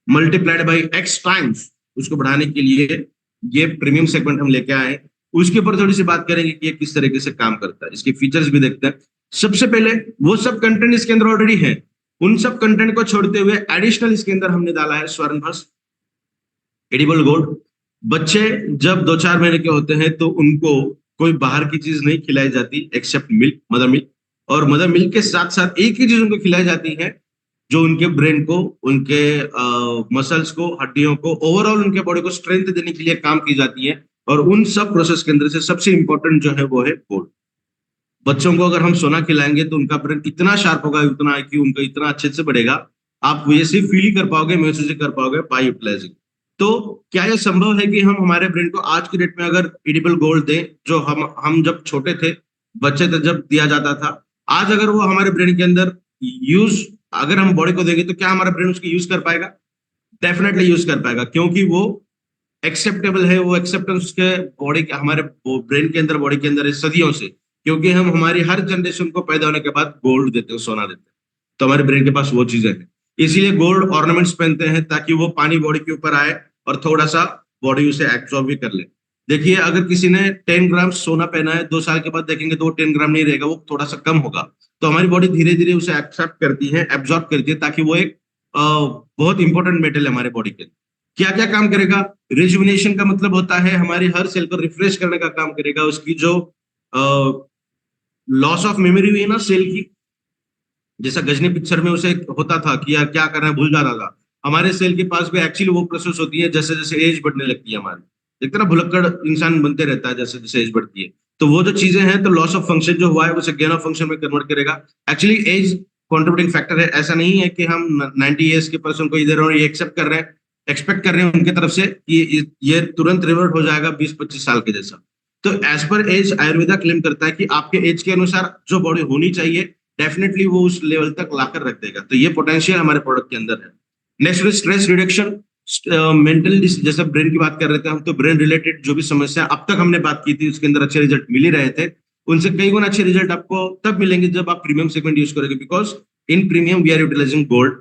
मल्टीप्लाइड बाई एक्स टाइम्स, उसको बढ़ाने के लिए ये प्रीमियम सेगमेंट हम लेके आए हैं। उसके ऊपर थोड़ी सी बात करेंगे कि ये किस तरीके से काम करता है, इसके फीचर्स भी देखते हैं। सबसे पहले वो सब कंटेंट इसके अंदर ऑलरेडी है, उन सब कंटेंट को छोड़ते हुए एडिशनल इसके अंदर हमने डाला है स्वर्णभस्म, एडिबल गोल्ड। बच्चे जब 2-4 महीने के होते हैं तो उनको कोई बाहर की चीज नहीं खिलाई जाती एक्सेप्ट मिल्क, मदर मिल्क। और मदर मिल्क के साथ साथ एक ही चीज उनको खिलाई जाती है जो उनके ब्रेन को, उनके मसल्स को, हड्डियों को, ओवरऑल उनके बॉडी को स्ट्रेंथ देने के लिए काम की जाती है। और उन सब प्रोसेस के अंदर से सबसे इंपॉर्टेंट जो है वो है गोल्ड। बच्चों को अगर हम सोना खिलाएंगे तो उनका ब्रेन इतना शार्प होगा, उतना आईक्यू उनका इतना अच्छे से बढ़ेगा, आप ये सिर्फ फील ही कर पाओगे, महसूस ही कर पाओगे बाय यूटिलाइजिंग। तो क्या यह संभव है कि हम हमारे ब्रेन को आज की डेट में अगर एडिबल गोल्ड दें, जो हम जब छोटे थे, बच्चे थे, जब दिया जाता था, आज अगर वो हमारे ब्रेन के अंदर यूज, अगर हम बॉडी को देंगे तो क्या हमारा ब्रेन उसकी यूज कर पाएगा? डेफिनेटली यूज कर पाएगा, क्योंकि वो एक्सेप्टेबल है, वो एक्सेप्टेंस उसके बॉडी के, हमारे ब्रेन के अंदर, बॉडी के अंदर है सदियों से। क्योंकि हम हमारी हर जनरेशन को पैदा होने के बाद गोल्ड देते हैं, सोना देते हैं, तो हमारे ब्रेन के पास वो चीजें हैं। इसीलिए गोल्ड ऑर्नामेंट्स पहनते हैं ताकि वो पानी बॉडी के ऊपर आए और थोड़ा सा बॉडी उसे एब्सॉर्ब भी कर ले। देखिए अगर किसी ने 10 ग्राम सोना पहना है, 2 साल के बाद देखेंगे तो वो 10 ग्राम नहीं रहेगा, वो थोड़ा सा कम होगा। तो हमारी बॉडी धीरे धीरे उसे एक्सेप्ट करती है, एब्जॉर्ब करती है, ताकि वो एक बहुत इंपॉर्टेंट मेटल है हमारे बॉडी के। क्या क्या काम करेगा? रिजुविनेशन का मतलब होता है हमारी हर सेल को रिफ्रेश करने का काम करेगा। उसकी जो लॉस ऑफ मेमोरी हुई है ना सेल की, जैसा गजनी पिक्चर में उसे होता था कि यार क्या करना है, भूल जाता था, हमारे सेल के पास भी एक्चुअली वो प्रोसेस होती है। जैसे जैसे एज बढ़ने लगती है हमारी, देखते ना भुलक्कड़ इंसान बनते रहता है जैसे जैसे एज बढ़ती है। तो वो जो चीजें हैं, तो लॉस ऑफ फंक्शन जो हुआ है उसे गेन ऑफ फंक्शन में कन्वर्ट करेगा। एक्चुअली एज कॉन्ट्रीब्यूटिंग फैक्टर है। ऐसा नहीं है कि हम 90 ईयर्स के पर्सन को इधर और ये एक्सेप्ट कर रहे हैं, एक्सपेक्ट कर रहे हैं उनके तरफ से कि ये तुरंत रिवर्ट हो जाएगा 20-25 साल के जैसा। तो as per as Ayurveda claim करता है कि आपके एज के अनुसार जो बॉडी होनी चाहिए, डेफिनेटली वो उस लेवल तक लाकर रख देगा। तो ये पोटेंशियल हमारे प्रोडक्ट के अंदर है। नेक्स्ट स्ट्रेस रिडक्शन, मेंटल, जैसे ब्रेन की बात कर रहे थे हम, तो ब्रेन रिलेटेड जो भी समस्या अब तक हमने बात की थी उसके अंदर अच्छे रिजल्ट मिल ही रहे थे। उनसे कई गुना अच्छे रिजल्ट आपको तब मिलेंगे जब आप प्रीमियम सेगमेंट यूज करोगे, because in premium we are utilizing gold.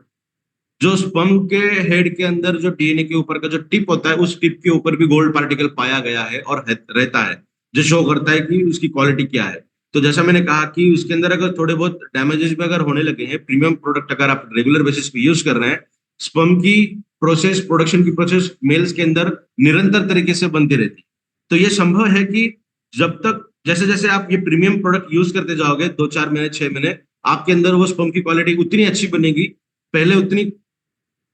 जो स्पर्म के हेड के अंदर जो डीएनए के ऊपर का जो टिप होता है, उस टिप के ऊपर भी गोल्ड पार्टिकल पाया गया है और रहता है, जो शो करता है कि उसकी क्वालिटी क्या है। तो जैसा मैंने कहा कि उसके अंदर अगर थोड़े बहुत डैमेजेस भी अगर होने लगे हैं, प्रीमियम प्रोडक्ट अगर आप रेगुलर बेसिस पे यूज कर रहे हैं, स्पर्म की प्रोसेस, प्रोडक्शन की प्रोसेस मेल्स के अंदर निरंतर तरीके से बनती रहती है। तो ये संभव है कि जब तक जैसे जैसे आप ये प्रीमियम प्रोडक्ट यूज करते जाओगे, 2-4 महीने 6 महीने, आपके अंदर वो स्पर्म की क्वालिटी उतनी अच्छी बनेगी। पहले उतनी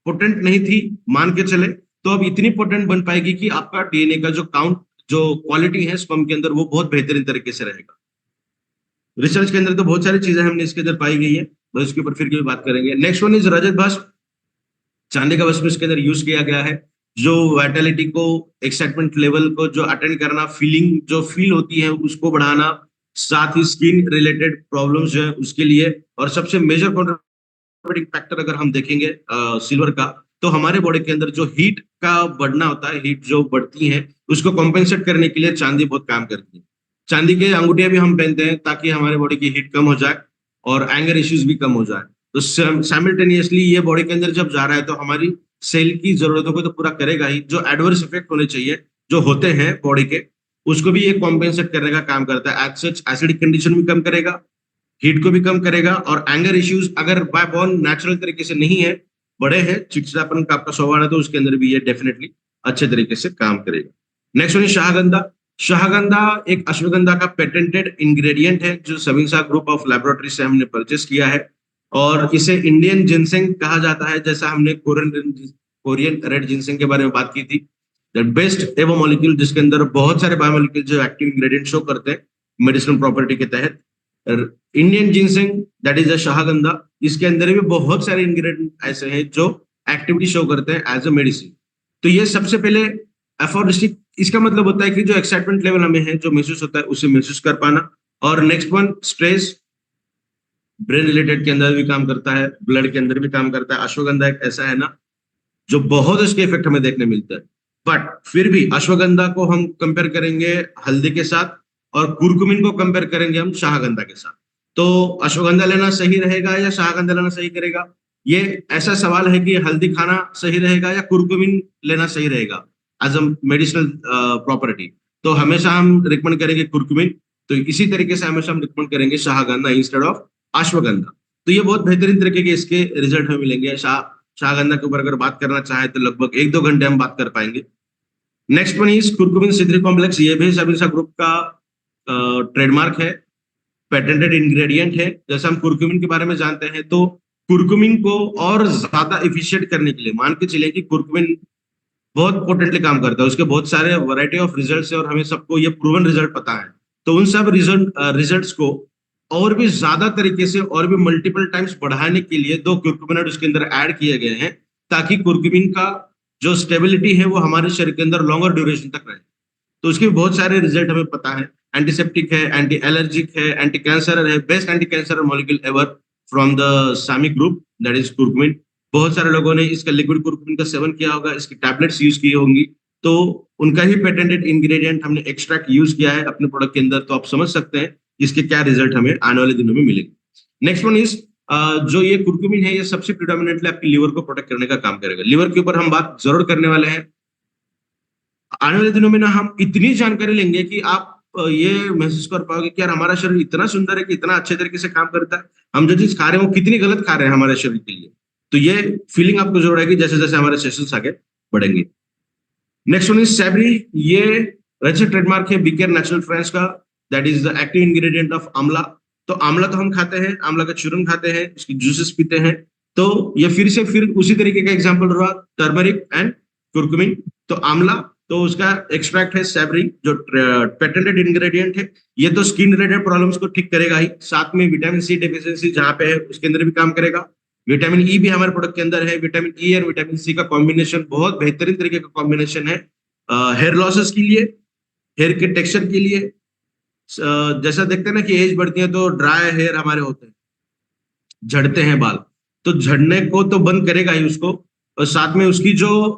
पोटेंट नहीं थी, मान के चले, तो अब इतनी पोटेंट बन पाएगी कि आपका डीएनए का जो काउंट, जो क्वालिटी है स्पर्म के अंदर, वो बहुत बेहतरीन तरीके से रहेगा। रिसर्च के अंदर तो बहुत सारी चीजें हमने इसके अंदर पाई गई है, बस इसके ऊपर फिर कभी बात करेंगे। नेक्स्ट वन इज रजत भस्म, चांदी का भस्म इसके अंदर यूज किया गया है, जो वाइटलिटी को, एक्साइटमेंट लेवल को जो अटेंड करना, फीलिंग जो फील होती है उसको बढ़ाना, साथ ही स्किन रिलेटेड प्रॉब्लम्स जो है उसके लिए। और सबसे मेजर कंट्रीब्यूटिंग फैक्टर अगर हम देखेंगे सिल्वर का, तो हमारे बॉडी के अंदर जो हीट का बढ़ना होता है, हीट जो बढ़ती है उसको कॉम्पेंसेट करने के लिए चांदी बहुत काम करती है। चांदी के अंगूठियां भी हम पहनते हैं ताकि हमारे बॉडी की हीट कम हो जाए और एंगर इश्यूज भी कम हो जाए। तो साइमल्टेनियसली ये बॉडी के अंदर जब जा रहा है तो हमारी सेल की जरूरतों को तो पूरा करेगा ही, जो एडवर्स इफेक्ट होने चाहिए जो होते हैं बॉडी के, उसको भी ये कॉम्पेंसेट करने का काम करता है। एज सच एसिडिक कंडीशन भी कम करेगा, हीट को भी कम करेगा, और एंगर इश्यूज अगर बाय बॉर्न नेचुरल तरीके से नहीं है, बड़े हैं, चिड़चिड़ापन का आपका स्वभाव है, तो उसके अंदर भी ये डेफिनेटली अच्छे तरीके से काम करेगा। Next one शाहगंधा। शाहगंधा एक अश्वगंधा का पेटेंटेड इंग्रेडिएंट है, जो सविंसा ग्रुप ऑफ लेबोरेटरी से हमने परचेस किया है, और इसे इंडियन जिनसेंग कहा जाता है। जैसा हमने कोरियन रेड जिनसेंग के बारे में बात की थी, द बेस्ट एवो मॉलिक्यूल, जिसके अंदर बहुत सारे बायोमोलिक्यूल जो एक्टिव इंग्रेडिएंट शो करते हैं मेडिसिनल प्रॉपर्टी के तहत। Indian ginseng that is a शाहगंधा, इसके अंदर भी बहुत सारे इंग्रेडिएंट ऐसे हैं जो एक्टिविटी शो करते हैं एज अ मेडिसिन। तो ये सबसे पहले एफोरिस्टिक, इसका मतलब होता है कि जो एक्साइटमेंट लेवल हमें है, जो महसूस होता है, उसे महसूस कर पाना। और next one stress, brain related के अंदर भी काम करता है, ब्लड के अंदर भी काम करता है। अश्वगंधा एक ऐसा है ना जो बहुत उसके इफेक्ट हमें देखने मिलता है। बट फिर भी अश्वगंधा को हम कंपेयर करेंगे हल्दी के साथ, और कुरकुमिन को कंपेयर करेंगे हम शाहगंधा के साथ। तो अश्वगंधा लेना सही रहेगा या शाहगंधा लेना सही करेगा, ये ऐसा सवाल है कि हल्दी खाना सही रहेगा या कुरकुमिन लेना सही रहेगा एज अ मेडिसिनल प्रॉपर्टी। तो हमेशा हम रिकमेंड करेंगे कुरकुमिन। तो इसी तरीके से हमेशा हम रिकमेंड करेंगे शाहगंधा इंस्टेड ऑफ अश्वगंधा। तो ये बहुत बेहतरीन तरीके के इसके रिजल्ट हमें मिलेंगे। शाहगंधा के ऊपर अगर बात करना चाहे तो लगभग 1-2 घंटे हम बात कर पाएंगे। Next one is curcumin C three complex, ये भी सबिंसा ग्रुप का ट्रेडमार्क है, पेटेंटेड इंग्रेडिएंट है। जैसे हम कुरकुमिन के बारे में जानते हैं, तो कुरकुमिन को और ज्यादा इफिशिएंट करने के लिए मान के चले कि कुरकुमिन बहुत पोटेंटली काम करता है, उसके बहुत सारे वैरायटी ऑफ रिजल्ट्स है और हमें सबको ये प्रूवन रिजल्ट पता है। तो उन सब रिजल्ट्स को और भी ज्यादा तरीके से और भी मल्टीपल टाइम्स बढ़ाने के लिए 2 कुरकुमिन उसके अंदर ऐड किए गए हैं, ताकि कुरकुमिन का जो स्टेबिलिटी है वो हमारे शरीर के अंदर लॉन्गर ड्यूरेशन तक रहे। तो उसके बहुत सारे रिजल्ट हमें पता है, एंटीसेप्टिक है, एंटी एलर्जिक है, एंटी कैंसर है, best anti cancer molecule ever from the Sami group, that is curcumin. बहुत सारे लोगों ने इसका लिक्विड कुरकुमिन का सेवन किया होगा, इसकी टैबलेट्स यूज की होंगी, तो उनका ही पेटेंटेड इंग्रेडिएंट हमने एक्सट्रैक्ट यूज किया है अपने प्रोडक्ट के अंदर। तो आप समझ सकते हैं इसके क्या रिजल्ट हमें आने वाले दिनों में मिलेंगे। नेक्स्ट वन इज जो ये कुरकुमिन है, ये सबसे प्रिडोमिनेटली आपकी लीवर को प्रोटेक्ट करने का काम करेगा। लीवर के ऊपर हम बात जरूर करने वाले हैं। आने वाले दिनों में ना हम इतनी जानकारी लेंगे कि आप ये महसूस कर पाओगे कि यार हमारा शरीर इतना सुंदर है कि इतना अच्छे तरीके से काम करता है, हम जो चीज खा रहे हैं वो कितनी गलत खा रहे हैं हमारे शरीर के लिए। तो ये फीलिंग आपको जरूर आएगी जैसे जैसे हमारे सेशंस आगे बढ़ेंगे। Next one is सैबरी। ये रजिस्टर्ड ट्रेडमार्क है बीकेर नेचुरल फ्रेंड्स का। That is the active ingredient of आंवला। तो आंवला तो हम खाते हैं, आंवला का चूरन खाते हैं, इसकी जूसेस पीते हैं। तो ये फिर उसी तरीके का एग्जांपल रहा, टर्मरिक एंड कुरकुमिन। तो आंवला, तो उसका एक्सट्रैक्ट है सैबरी, जो पेटेंटेड इंग्रेडिएंट है। ये तो स्किन रिलेटेड प्रॉब्लम्स को ठीक करेगा ही, साथ में विटामिन सी डेफिशिएंसी जहां पे है उसके अंदर भी काम करेगा। विटामिन ई भी हमारे प्रोडक्ट के अंदर है। विटामिन ई और विटामिन सी का कॉम्बिनेशन बहुत बेहतरीन तरीके का कॉम्बिनेशन है हेयर लॉसेस के लिए, हेयर के टेक्सचर के लिए। जैसा देखते हैं ना कि एज बढ़ती है तो ड्राई हेयर हमारे होते हैं, झड़ते हैं बाल, तो झड़ने को तो बंद करेगा ही उसको, और साथ में उसकी जो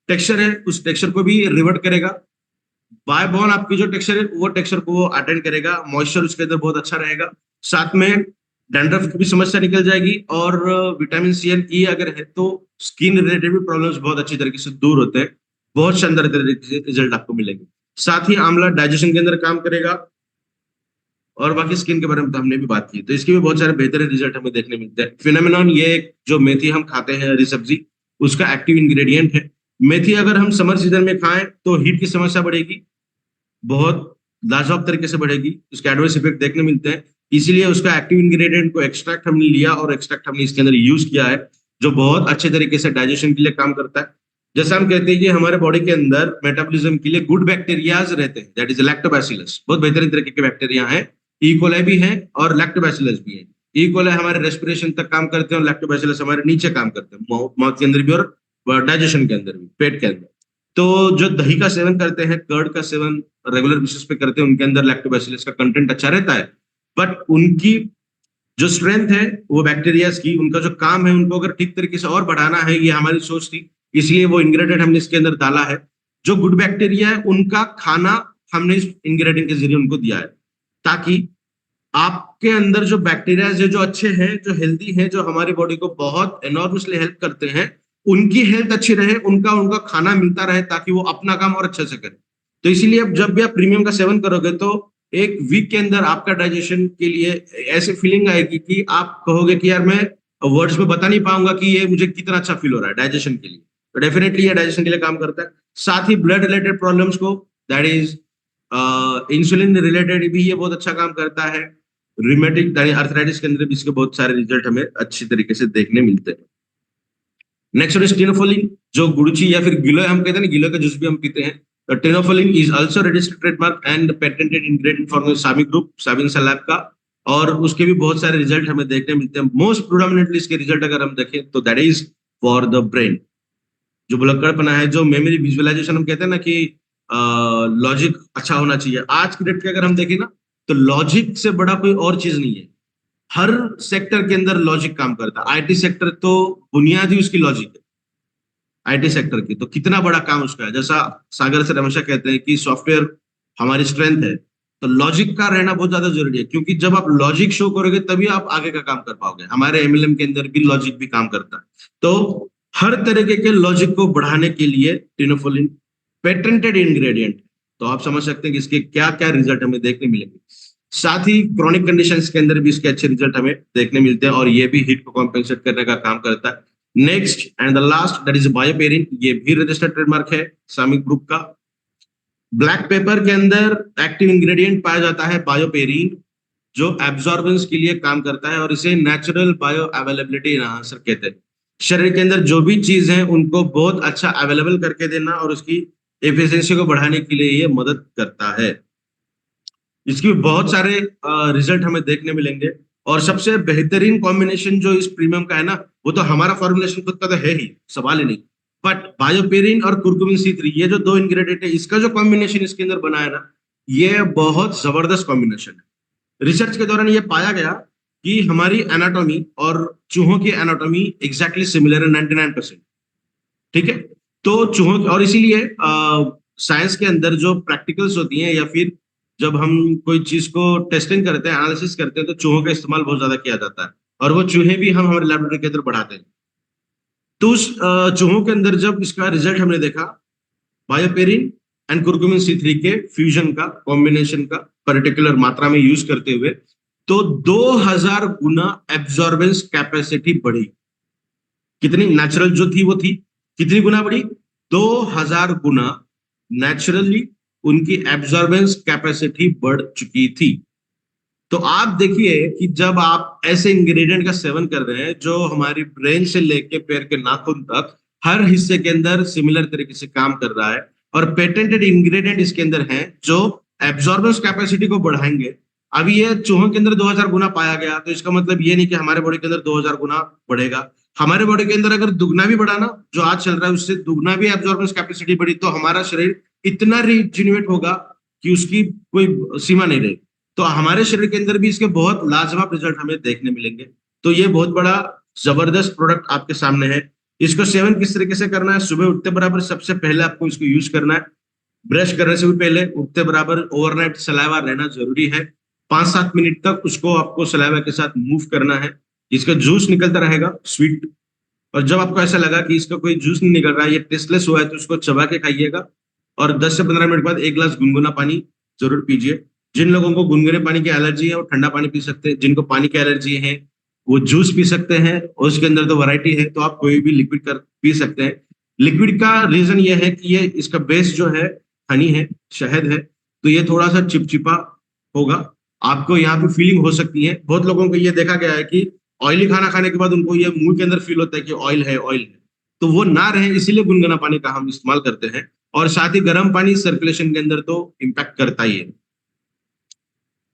टेक्सचर है उस टेक्सचर को भी रिवर्ट करेगा। बाय बॉर्न आपकी जो टेक्सचर है वो टेक्सचर को वो अटेंड करेगा, मॉइस्चर उसके अंदर बहुत अच्छा रहेगा। साथ में डैंड्रफ की भी समस्या निकल जाएगी, और विटामिन सी एंड ई अगर है तो स्किन रिलेटेड भी प्रॉब्लम्स बहुत अच्छी तरीके से दूर होते हैं। बहुत शानदार तरीके से रिजल्ट आपको मिलेंगे। साथ ही आंवला डाइजेशन के अंदर काम करेगा, और बाकी स्किन के बारे में तो हमने भी बात की, तो इसके भी बहुत सारे बेहतरीन रिजल्ट हमें देखने मिलते हैं। फिनोमेनॉन, ये जो मेथी हम खाते हैं हरी सब्जी, उसका एक्टिव इंग्रेडिएंट है। मेथी अगर हम समर सीजन में खाएं तो हीट की समस्या बढ़ेगी, बहुत लाजवाब तरीके से बढ़ेगी, उसके एडवर्स इफेक्ट देखने मिलते हैं। इसीलिए उसका एक्टिव इंग्रेडिएंट को एक्सट्रैक्ट हमने लिया और एक्सट्रैक्ट हमने इसके अंदर यूज किया है, जो बहुत अच्छे तरीके से डाइजेशन के लिए काम करता है। जैसा हम कहते हैं कि हमारे बॉडी के अंदर मेटाबॉलिज्म के लिए गुड बैक्टीरियाज रहते हैं, दैट इज लैक्टोबैसिलस, बहुत बेहतरीन तरीके के बैक्टीरिया हैं। इकोलाई भी है और लैक्टोबैसिलस भी है। इकोलाई हमारे रेस्पिरेशन तक काम करते हैं और लैक्टोबैसिलस हमारे नीचे काम करते हैं, माउथ के अंदर भी और डाइजेशन के अंदर भी, पेट के अंदर। तो जो दही का सेवन करते हैं, कर्ड का सेवन रेगुलर बेसिस पे करते हैं, उनके अंदर लैक्टोबैसिलस का कंटेंट अच्छा रहता है, बट उनकी जो स्ट्रेंथ है वो बैक्टीरियाज की, उनका जो काम है उनको अगर ठीक तरीके से और बढ़ाना है, ये हमारी सोच थी, इसलिए वो इंग्रेडिएंट हमने इसके अंदर डाला है। जो गुड बैक्टीरिया है उनका खाना हमने इस इंग्रेडिएंट के जरिए उनको दिया है, ताकि आपके अंदर जो बैक्टीरिया है जो अच्छे हैं, जो हेल्दी हैं, जो हमारी बॉडी को बहुत एनॉर्मसली हेल्प करते हैं, उनकी हेल्थ अच्छी रहे, उनका उनका खाना मिलता रहे, ताकि वो अपना काम और अच्छे से करें। तो इसीलिए अब जब भी आप प्रीमियम का सेवन करोगे तो एक वीक के अंदर आपका डाइजेशन के लिए ऐसी फीलिंग आएगी कि आप कहोगे कि यार मैं वर्ड्स में बता नहीं पाऊंगा कि ये मुझे कितना अच्छा फील हो रहा है डाइजेशन के लिए। तो डेफिनेटली ये डाइजेशन के लिए काम करता है। साथ ही ब्लड रिलेटेड प्रॉब्लम्स को, दैट इज इंसुलिन रिलेटेड भी ये बहुत अच्छा काम करता है। रिमेटिक अर्थराइटिस के अंदर भी इसके बहुत सारे रिजल्ट हमें अच्छी तरीके से देखने मिलते हैं। नेक्स्ट इज टेनोफोलिन, जो गुड़ची या फिर गिलोय हम कहते हैं ना, गिलोय का जूस भी हम पीते हैं। तो टेनोफोलिन is also registered trademark and patented ingredient for Sami group, Sabinsa lab का, और उसके भी बहुत सारे रिजल्ट हमें देखने मिलते हैं। मोस्ट प्रोडोमिनेटली इसके रिजल्ट अगर हम देखें तो that is for the brain, जो भुलक्कड़पना है, जो मेमोरी विजुअलाइजेशन हम कहते हैं ना कि लॉजिक अच्छा होना चाहिए। आज की डेट के अगर हम देखें ना तो लॉजिक से बड़ा कोई और चीज नहीं है। हर सेक्टर के अंदर लॉजिक काम करता है। आईटी सेक्टर तो बुनियादी उसकी लॉजिक है, आईटी सेक्टर की तो कितना बड़ा काम उसका है। जैसा सागर सर हमेशा कहते हैं कि सॉफ्टवेयर हमारी स्ट्रेंथ है, तो लॉजिक का रहना बहुत ज्यादा जरूरी है, क्योंकि जब आप लॉजिक शो करोगे तभी आप आगे का काम कर पाओगे। हमारे एमएलएम के अंदर भी लॉजिक भी काम करता है। तो हर तरीके के लॉजिक को बढ़ाने के लिए टिनोफोलिन पेटेंटेड इंग्रेडिएंट, तो आप समझ सकते हैं कि इसके क्या क्या रिजल्ट हमें देखने मिलेंगे। साथ ही क्रॉनिक कंडीशंस के अंदर भी इसके अच्छे रिजल्ट हमें देखने मिलते हैं, और ये भी हीट को कॉम्पेंसेट करने का काम करता है। Next and the last that is BioPerine, ये भी रजिस्टर्ड ट्रेडमार्क है सामिक ग्रुप का। ब्लैक पेपर के अंदर एक्टिव इंग्रेडिएंट पाया जाता है बायोपेरिन, जो एब्जॉर्बेंस के लिए काम करता है, और इसे नेचुरल बायो अवेलेबिलिटी एनहांसर कहते हैं। शरीर के अंदर जो भी चीज है उनको बहुत अच्छा अवेलेबल करके देना और उसकी एफिशिएंसी को बढ़ाने के लिए ये मदद करता है। इसके बहुत सारे रिजल्ट हमें देखने मिलेंगे, और सबसे बेहतरीन कॉम्बिनेशन जो इस प्रीमियम का है ना, वो तो हमारा फॉर्मुलेशन खुद का तो है ही, सवाल ही नहीं, बट बायोपेरिन और कुरकुमिन C3, ये जो दो इंग्रेडिएंट है, इसका जो कॉम्बिनेशन इसके अंदर बना है ना, ये बहुत जबरदस्त कॉम्बिनेशन है। रिसर्च के दौरान ये पाया गया कि हमारी एनाटॉमी और चूहों की एनाटॉमी एग्जैक्टली सिमिलर है 99%। ठीक है, तो चूहों, और इसीलिए साइंस के अंदर जो प्रैक्टिकल्स होती हैं या फिर जब हम कोई चीज को टेस्टिंग करते हैं, एनालिसिस करते हैं, तो चूहों का इस्तेमाल बहुत ज्यादा किया जाता है, और वो चूहे भी हम हमारे लेबोरेटरी के अंदर बढ़ाते हैं। तो उस चूहों के अंदर जब इसका रिजल्ट हमने देखा बायोपेरिन एंड कुर्कुमिन C3 के फ्यूजन का कॉम्बिनेशन का पर्टिकुलर मात्रा में यूज करते हुए तो 2000 गुना एब्जॉर्बेंस कैपेसिटी बढ़ी। कितनी नेचुरल जो थी वो थी, कितनी गुना बढ़ी? 2000 गुना नेचुरली उनकी एब्जॉर्बेंस कैपेसिटी बढ़ चुकी थी। तो आप देखिए कि जब आप ऐसे इंग्रेडिएंट का सेवन कर रहे हैं जो हमारी ब्रेन से लेके पैर के नाखून तक हर हिस्से के अंदर सिमिलर तरीके से काम कर रहा है, और पेटेंटेड इंग्रेडिएंट इसके अंदर हैं जो एब्जॉर्बेंस कैपेसिटी को बढ़ाएंगे। अभी ये चूहों के अंदर 2000 गुना पाया गया, तो इसका मतलब ये नहीं कि हमारे बॉडी के अंदर 2000 गुना बढ़ेगा। हमारे बॉडी के अंदर अगर दुगना भी बढ़ा ना, जो आज चल रहा है उससे दुगना भी एब्जॉर्बेंस कैपेसिटी बढ़ी, तो हमारा शरीर इतना रिजिन्यूएट होगा कि उसकी कोई सीमा नहीं रहेगी। तो हमारे शरीर के अंदर भी इसके बहुत लाजवाब रिजल्ट हमें देखने मिलेंगे। तो ये बहुत बड़ा जबरदस्त प्रोडक्ट आपके सामने है। इसको सेवन किस तरीके से करना है? सुबह उठते बराबर सबसे पहले आपको इसको यूज करना है। ब्रश करने से भी पहले उठते बराबर ओवरनाइट सलाइवा रहना जरूरी है। 5-7 मिनट तक उसको आपको सलाइवा के साथ मूव करना है। इसका जूस निकलता रहेगा स्वीट, और जब आपको ऐसा लगा कि इसका कोई जूस नहीं निकल रहा है, ये टेस्टलेस हुआ है, तो उसको चबा के खाइएगा। और 10 से 15 मिनट बाद 1 गिलास गुनगुना पानी जरूर पीजिए। जिन लोगों को गुनगुने पानी की एलर्जी है वो ठंडा पानी पी सकते हैं, जिनको पानी की एलर्जी है वो जूस पी सकते हैं, और उसके अंदर तो वैरायटी है, तो आप कोई भी लिक्विड कर पी सकते हैं। लिक्विड का रीजन ये है कि ये इसका बेस जो है हनी है, शहद है, तो ये थोड़ा सा चिपचिपा होगा। आपको यहाँ पे फीलिंग हो सकती है, बहुत लोगों को ये देखा गया है कि ऑयली खाना खाने के बाद उनको ये मुंह के अंदर फील होता है कि ऑयल है, ऑयल है, तो वो ना रहे इसीलिए गुनगुना पानी का हम इस्तेमाल करते हैं। और साथ ही गर्म पानी सर्कुलेशन के अंदर तो इम्पैक्ट करता ही है।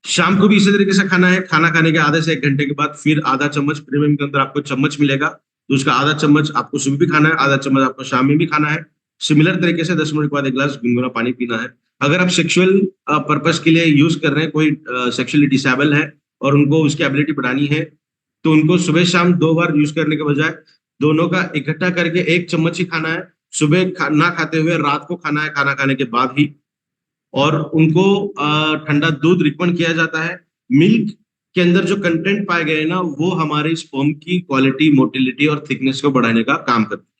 शाम को भी इसी तरीके से खाना है। खाना खाने के आधे से 1 घंटे के बाद फिर आधा चम्मच, प्रीमियम के अंदर आपको चम्मच मिलेगा, तो उसका आधा चम्मच आपको सुबह भी खाना है, आधा चम्मच आपको शाम में भी खाना है। सिमिलर तरीके से 10 मिनट के बाद 1 गिलास गुनगुना पानी पीना है। अगर आप सेक्सुअल पर्पस के लिए यूज कर रहे हैं, कोई सेक्सुअली डिसेबल है और उनको उसकी एबिलिटी बढ़ानी है, तो उनको सुबह शाम 2 बार यूज करने के बजाय दोनों का इकट्ठा करके 1 चम्मच ही खाना है। सुबह ना खाते हुए रात को खाना है, खाना खाने के बाद ही। और उनको ठंडा दूध रिकमेंड किया जाता है। मिल्क के अंदर जो कंटेंट पाए गए हैं ना, वो हमारे स्पर्म की क्वालिटी, मोटिलिटी और थिकनेस को बढ़ाने का काम करते हैं।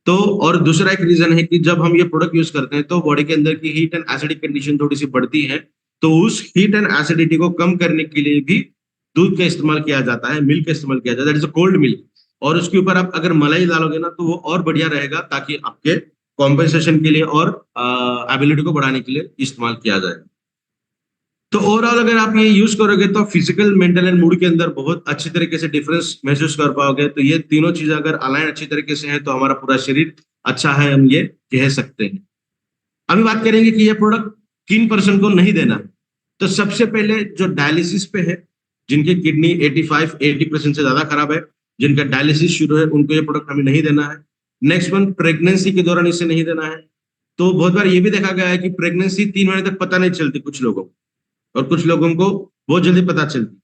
तो और दूसरा एक रीजन है कि जब हम ये प्रोडक्ट यूज करते हैं तो बॉडी के अंदर की हीट एंड एसिडिक कंडीशन थोड़ी सी बढ़ती है, तो उस हीट एंड एसिडिटी को कम करने के लिए भी दूध का इस्तेमाल किया जाता है, मिल्क का इस्तेमाल किया जाता है, दैट इज कोल्ड मिल्क। और उसके ऊपर आप अगर मलाई डालोगे ना तो वो और बढ़िया रहेगा, ताकि आपके कॉम्पेंसेशन के लिए और एबिलिटी को बढ़ाने के लिए इस्तेमाल किया जाए। तो ओवरऑल अगर आप ये यूज करोगे तो फिजिकल, मेंटल एंड मूड के अंदर बहुत अच्छी तरीके से डिफरेंस महसूस कर पाओगे। तो ये तीनों चीजें अगर अलाइन अच्छी तरीके से है तो हमारा पूरा शरीर अच्छा है, हम ये कह सकते हैं। अभी बात करेंगे कि ये प्रोडक्ट किन पर्सन को नहीं देना है। तो सबसे पहले जो डायलिसिस पे है, जिनकी किडनी 85-80% से ज्यादा खराब है, जिनका डायलिसिस शुरू है, उनको ये प्रोडक्ट हमें नहीं देना है। नेक्स्ट वन, प्रेगनेंसी के दौरान इसे नहीं देना है। तो बहुत बार ये भी देखा गया है कि प्रेगनेंसी 3 महीने तक पता नहीं चलती कुछ लोगों को, और कुछ लोगों को बहुत जल्दी पता चलती,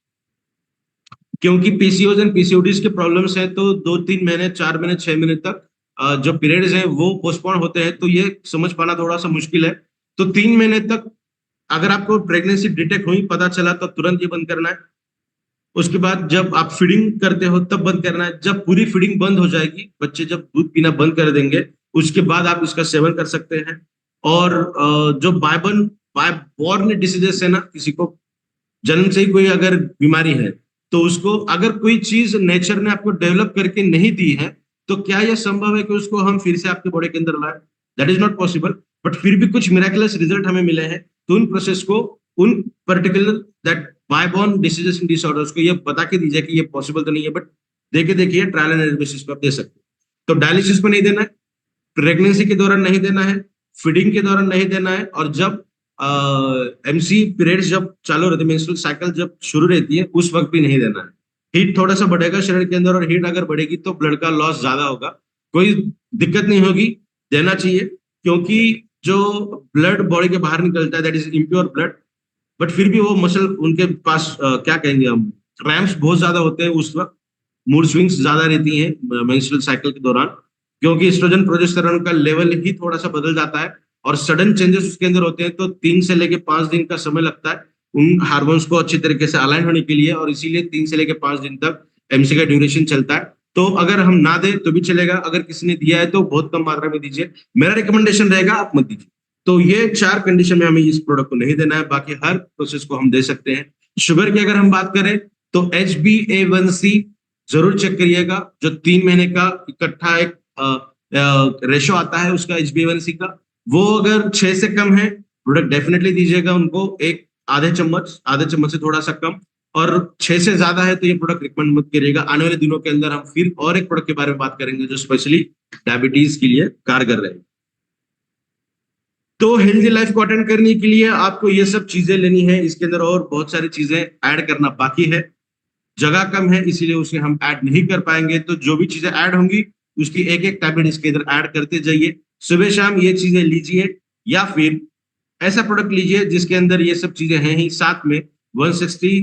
क्योंकि पीसीओज एंड पीसीओडीज के प्रॉब्लम्स हैं। तो 2-3 महीने, 4 महीने, 6 महीने तक जो पीरियड्स हैं वो पोस्टपोन होते हैं, तो ये समझ पाना थोड़ा सा मुश्किल है। तो 3 महीने तक अगर आपको प्रेगनेंसी डिटेक्ट हुई, पता चला, तो तुरंत ये बंद करना है। उसके बाद जब आप फीडिंग करते हो तब बंद करना है। जब पूरी फीडिंग बंद हो जाएगी, बच्चे जब दूध पीना बंद कर देंगे, उसके बाद आप इसका सेवन कर सकते हैं। और जो बाय बॉर्न डिसीजेस है ना, किसी को जन्म से ही कोई अगर बीमारी है, तो उसको अगर कोई चीज नेचर ने आपको डेवलप करके नहीं दी है, तो क्या यह संभव है कि उसको हम फिर से आपके बॉडी के अंदर लाए? That is not possible. But फिर भी कुछ मिराकुलस रिजल्ट हमें मिले हैं, तो उन प्रोसेस को, उन पर्टिकुलर दैट बायबॉर्न डिसीजेस एंड डिसऑर्डर्स को ये बता के दीजिए कि ये पॉसिबल तो नहीं है, बट देखे देखिए ट्रायल एंड एरर बेसिस पर आप दे सकते हैं। तो डायलिसिस पर नहीं देना है, प्रेगनेंसी के दौरान नहीं देना है, फीडिंग के दौरान नहीं देना है, और जब एमसी पीरियड्स जब चालू रहते, मेंस्ट्रुअल साइकिल जब शुरू रहती है, उस वक्त भी नहीं देना है। हीट थोड़ा सा बढ़ेगा शरीर के अंदर, और हीट अगर बढ़ेगी तो ब्लड का लॉस ज्यादा होगा। कोई दिक्कत नहीं होगी, देना चाहिए, क्योंकि जो ब्लड बॉडी के बाहर निकलता है that is impure blood, but फिर भी वो मसल उनके पास क्या कहेंगे हम, क्रैम्प्स बहुत ज्यादा होते हैं उस वक्त, मूड स्विंग्स ज्यादा रहती हैं मेंस्ट्रुअल साइकिल के दौरान, क्योंकि एस्ट्रोजन प्रोजेस्टेरोन का लेवल ही थोड़ा सा बदल जाता है और सडन चेंजेस उसके अंदर होते हैं। तो 3 से लेके 5 दिन का समय लगता है उन हार्मोन्स को अच्छी तरीके से अलाइन होने के लिए, और इसीलिए 3 से लेके 5 दिन तक एमसी का ड्यूरेशन चलता है। तो अगर हम ना दे तो भी चलेगा, अगर किसी ने दिया है तो बहुत कम मात्रा में दीजिए। मेरा रिकमेंडेशन रहेगा आप मत दीजिए। तो ये 4 कंडीशन में हमें इस प्रोडक्ट को नहीं देना है, बाकी हर प्रोसेस को हम दे सकते हैं। शुगर की अगर हम बात करें तो HbA1c जरूर चेक करिएगा, जो 3 महीने का इकट्ठा एक रेशो आता है उसका HbA1c का, वो अगर 6 से कम है प्रोडक्ट डेफिनेटली दीजिएगा उनको, एक आधे चम्मच से थोड़ा सा कम, और 6 से ज्यादा है तो ये प्रोडक्ट रिकमेंड मत करिएगा। आने वाले दिनों के अंदर हम फिर और एक प्रोडक्ट के बारे में बात करेंगे जो स्पेशली डायबिटीज के लिए कारगर रहेगा। तो हेल्दी लाइफ को अटेंड करने के लिए आपको ये सब चीजें लेनी है, इसके अंदर और बहुत सारी चीजें ऐड करना बाकी है, जगह कम है इसीलिए उसे हम ऐड नहीं कर पाएंगे। तो जो भी चीजें ऐड होंगी उसकी एक एक टैबलेट इसके अंदर ऐड करते जाइए, सुबह शाम ये चीजें लीजिए, या फिर ऐसा प्रोडक्ट लीजिए जिसके अंदर ये सब चीजें हैं ही, साथ में 160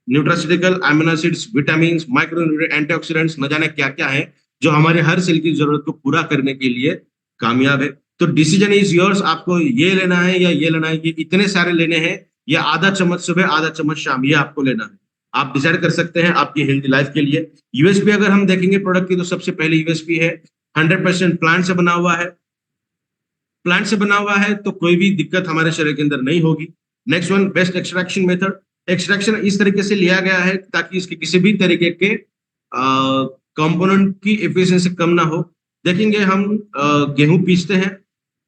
nutraceutical, amino acids, vitamin, micronutrient, antioxidants, न जाने क्या क्या है जो हमारे हर सेल की जरूरत को पूरा करने के लिए कामयाब है। तो डिसीजन इज योर्स, आपको ये लेना है या ये लेना है, ये इतने सारे लेने हैं या आधा चम्मच सुबह आधा चम्मच शाम, ये आपको लेना है, आप डिसाइड कर सकते हैं आपकी हेल्दी लाइफ के लिए। यूएसपी अगर हम देखेंगे प्रोडक्ट की तो सबसे पहले यूएसपी है 100% प्लांट से बना हुआ है, प्लांट से बना हुआ है तो कोई भी दिक्कत हमारे शरीर के अंदर नहीं होगी। Next one, best extraction method, extraction इस तरीके से लिया गया है ताकि इसके किसी भी तरीके के कंपोनेंट की एफिशिएंसी कम ना हो। देखेंगे हम गेहूं पीसते हैं,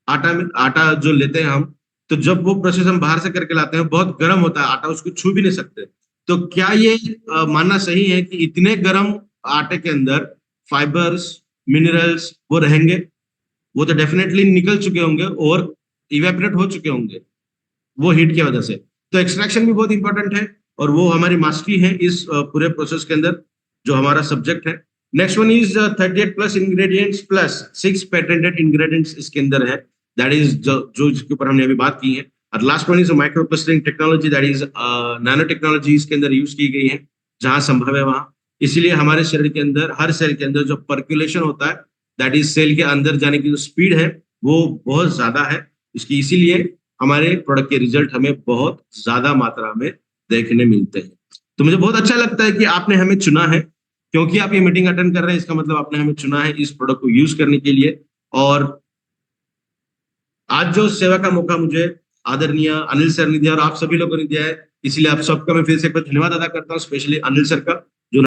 आटा जो लेते हैं हम, तो जब वो प्रोसेस हम बाहर से करके लाते हैं बहुत गर्म होता है आटा, उसको छू भी नहीं सकते। तो क्या ये मानना सही है कि इतने गर्म आटे के अंदर फाइबर्स, मिनरल्स वो रहेंगे? वो तो डेफिनेटली निकल चुके होंगे और इवेपोरेट हो चुके होंगे वो हीट की वजह से। तो एक्सट्रैक्शन भी बहुत इंपॉर्टेंट है और वो हमारी मास्टरी है इस पूरे प्रोसेस के अंदर जो हमारा सब्जेक्ट है। Next one is 38 plus ingredients plus 6 patented ingredients इसके अंदर है, दैट इज जो जिसके ऊपर हमने अभी बात की है। और last one is micro clustering technology, that is nano technology इसके अंदर यूज की गई है जहां संभव है वहां। इसीलिए हमारे शरीर के अंदर हर सेल के अंदर जो पर्कुलेशन होता है, दैट इज सेल के अंदर जाने की जो स्पीड है वो बहुत ज्यादा है इसकी, इसीलिए हमारे प्रोडक्ट के रिजल्ट हमें बहुत ज्यादा मात्रा में देखने मिलते हैं। तो मुझे बहुत अच्छा लगता है कि आपने हमें चुना है, क्योंकि आप ये मीटिंग अटेंड कर रहे हैं इसका मतलब आपने हमें चुना है इस प्रोडक्ट को यूज करने के लिए। और आज जो सेवा का मौका मुझे आदरणीय अनिल सर ने दिया और आप सभी लोगों ने दिया है, इसलिए आप सबका मैं फिर से एक बार धन्यवाद अदा करता हूँ, स्पेशली अनिल सर का।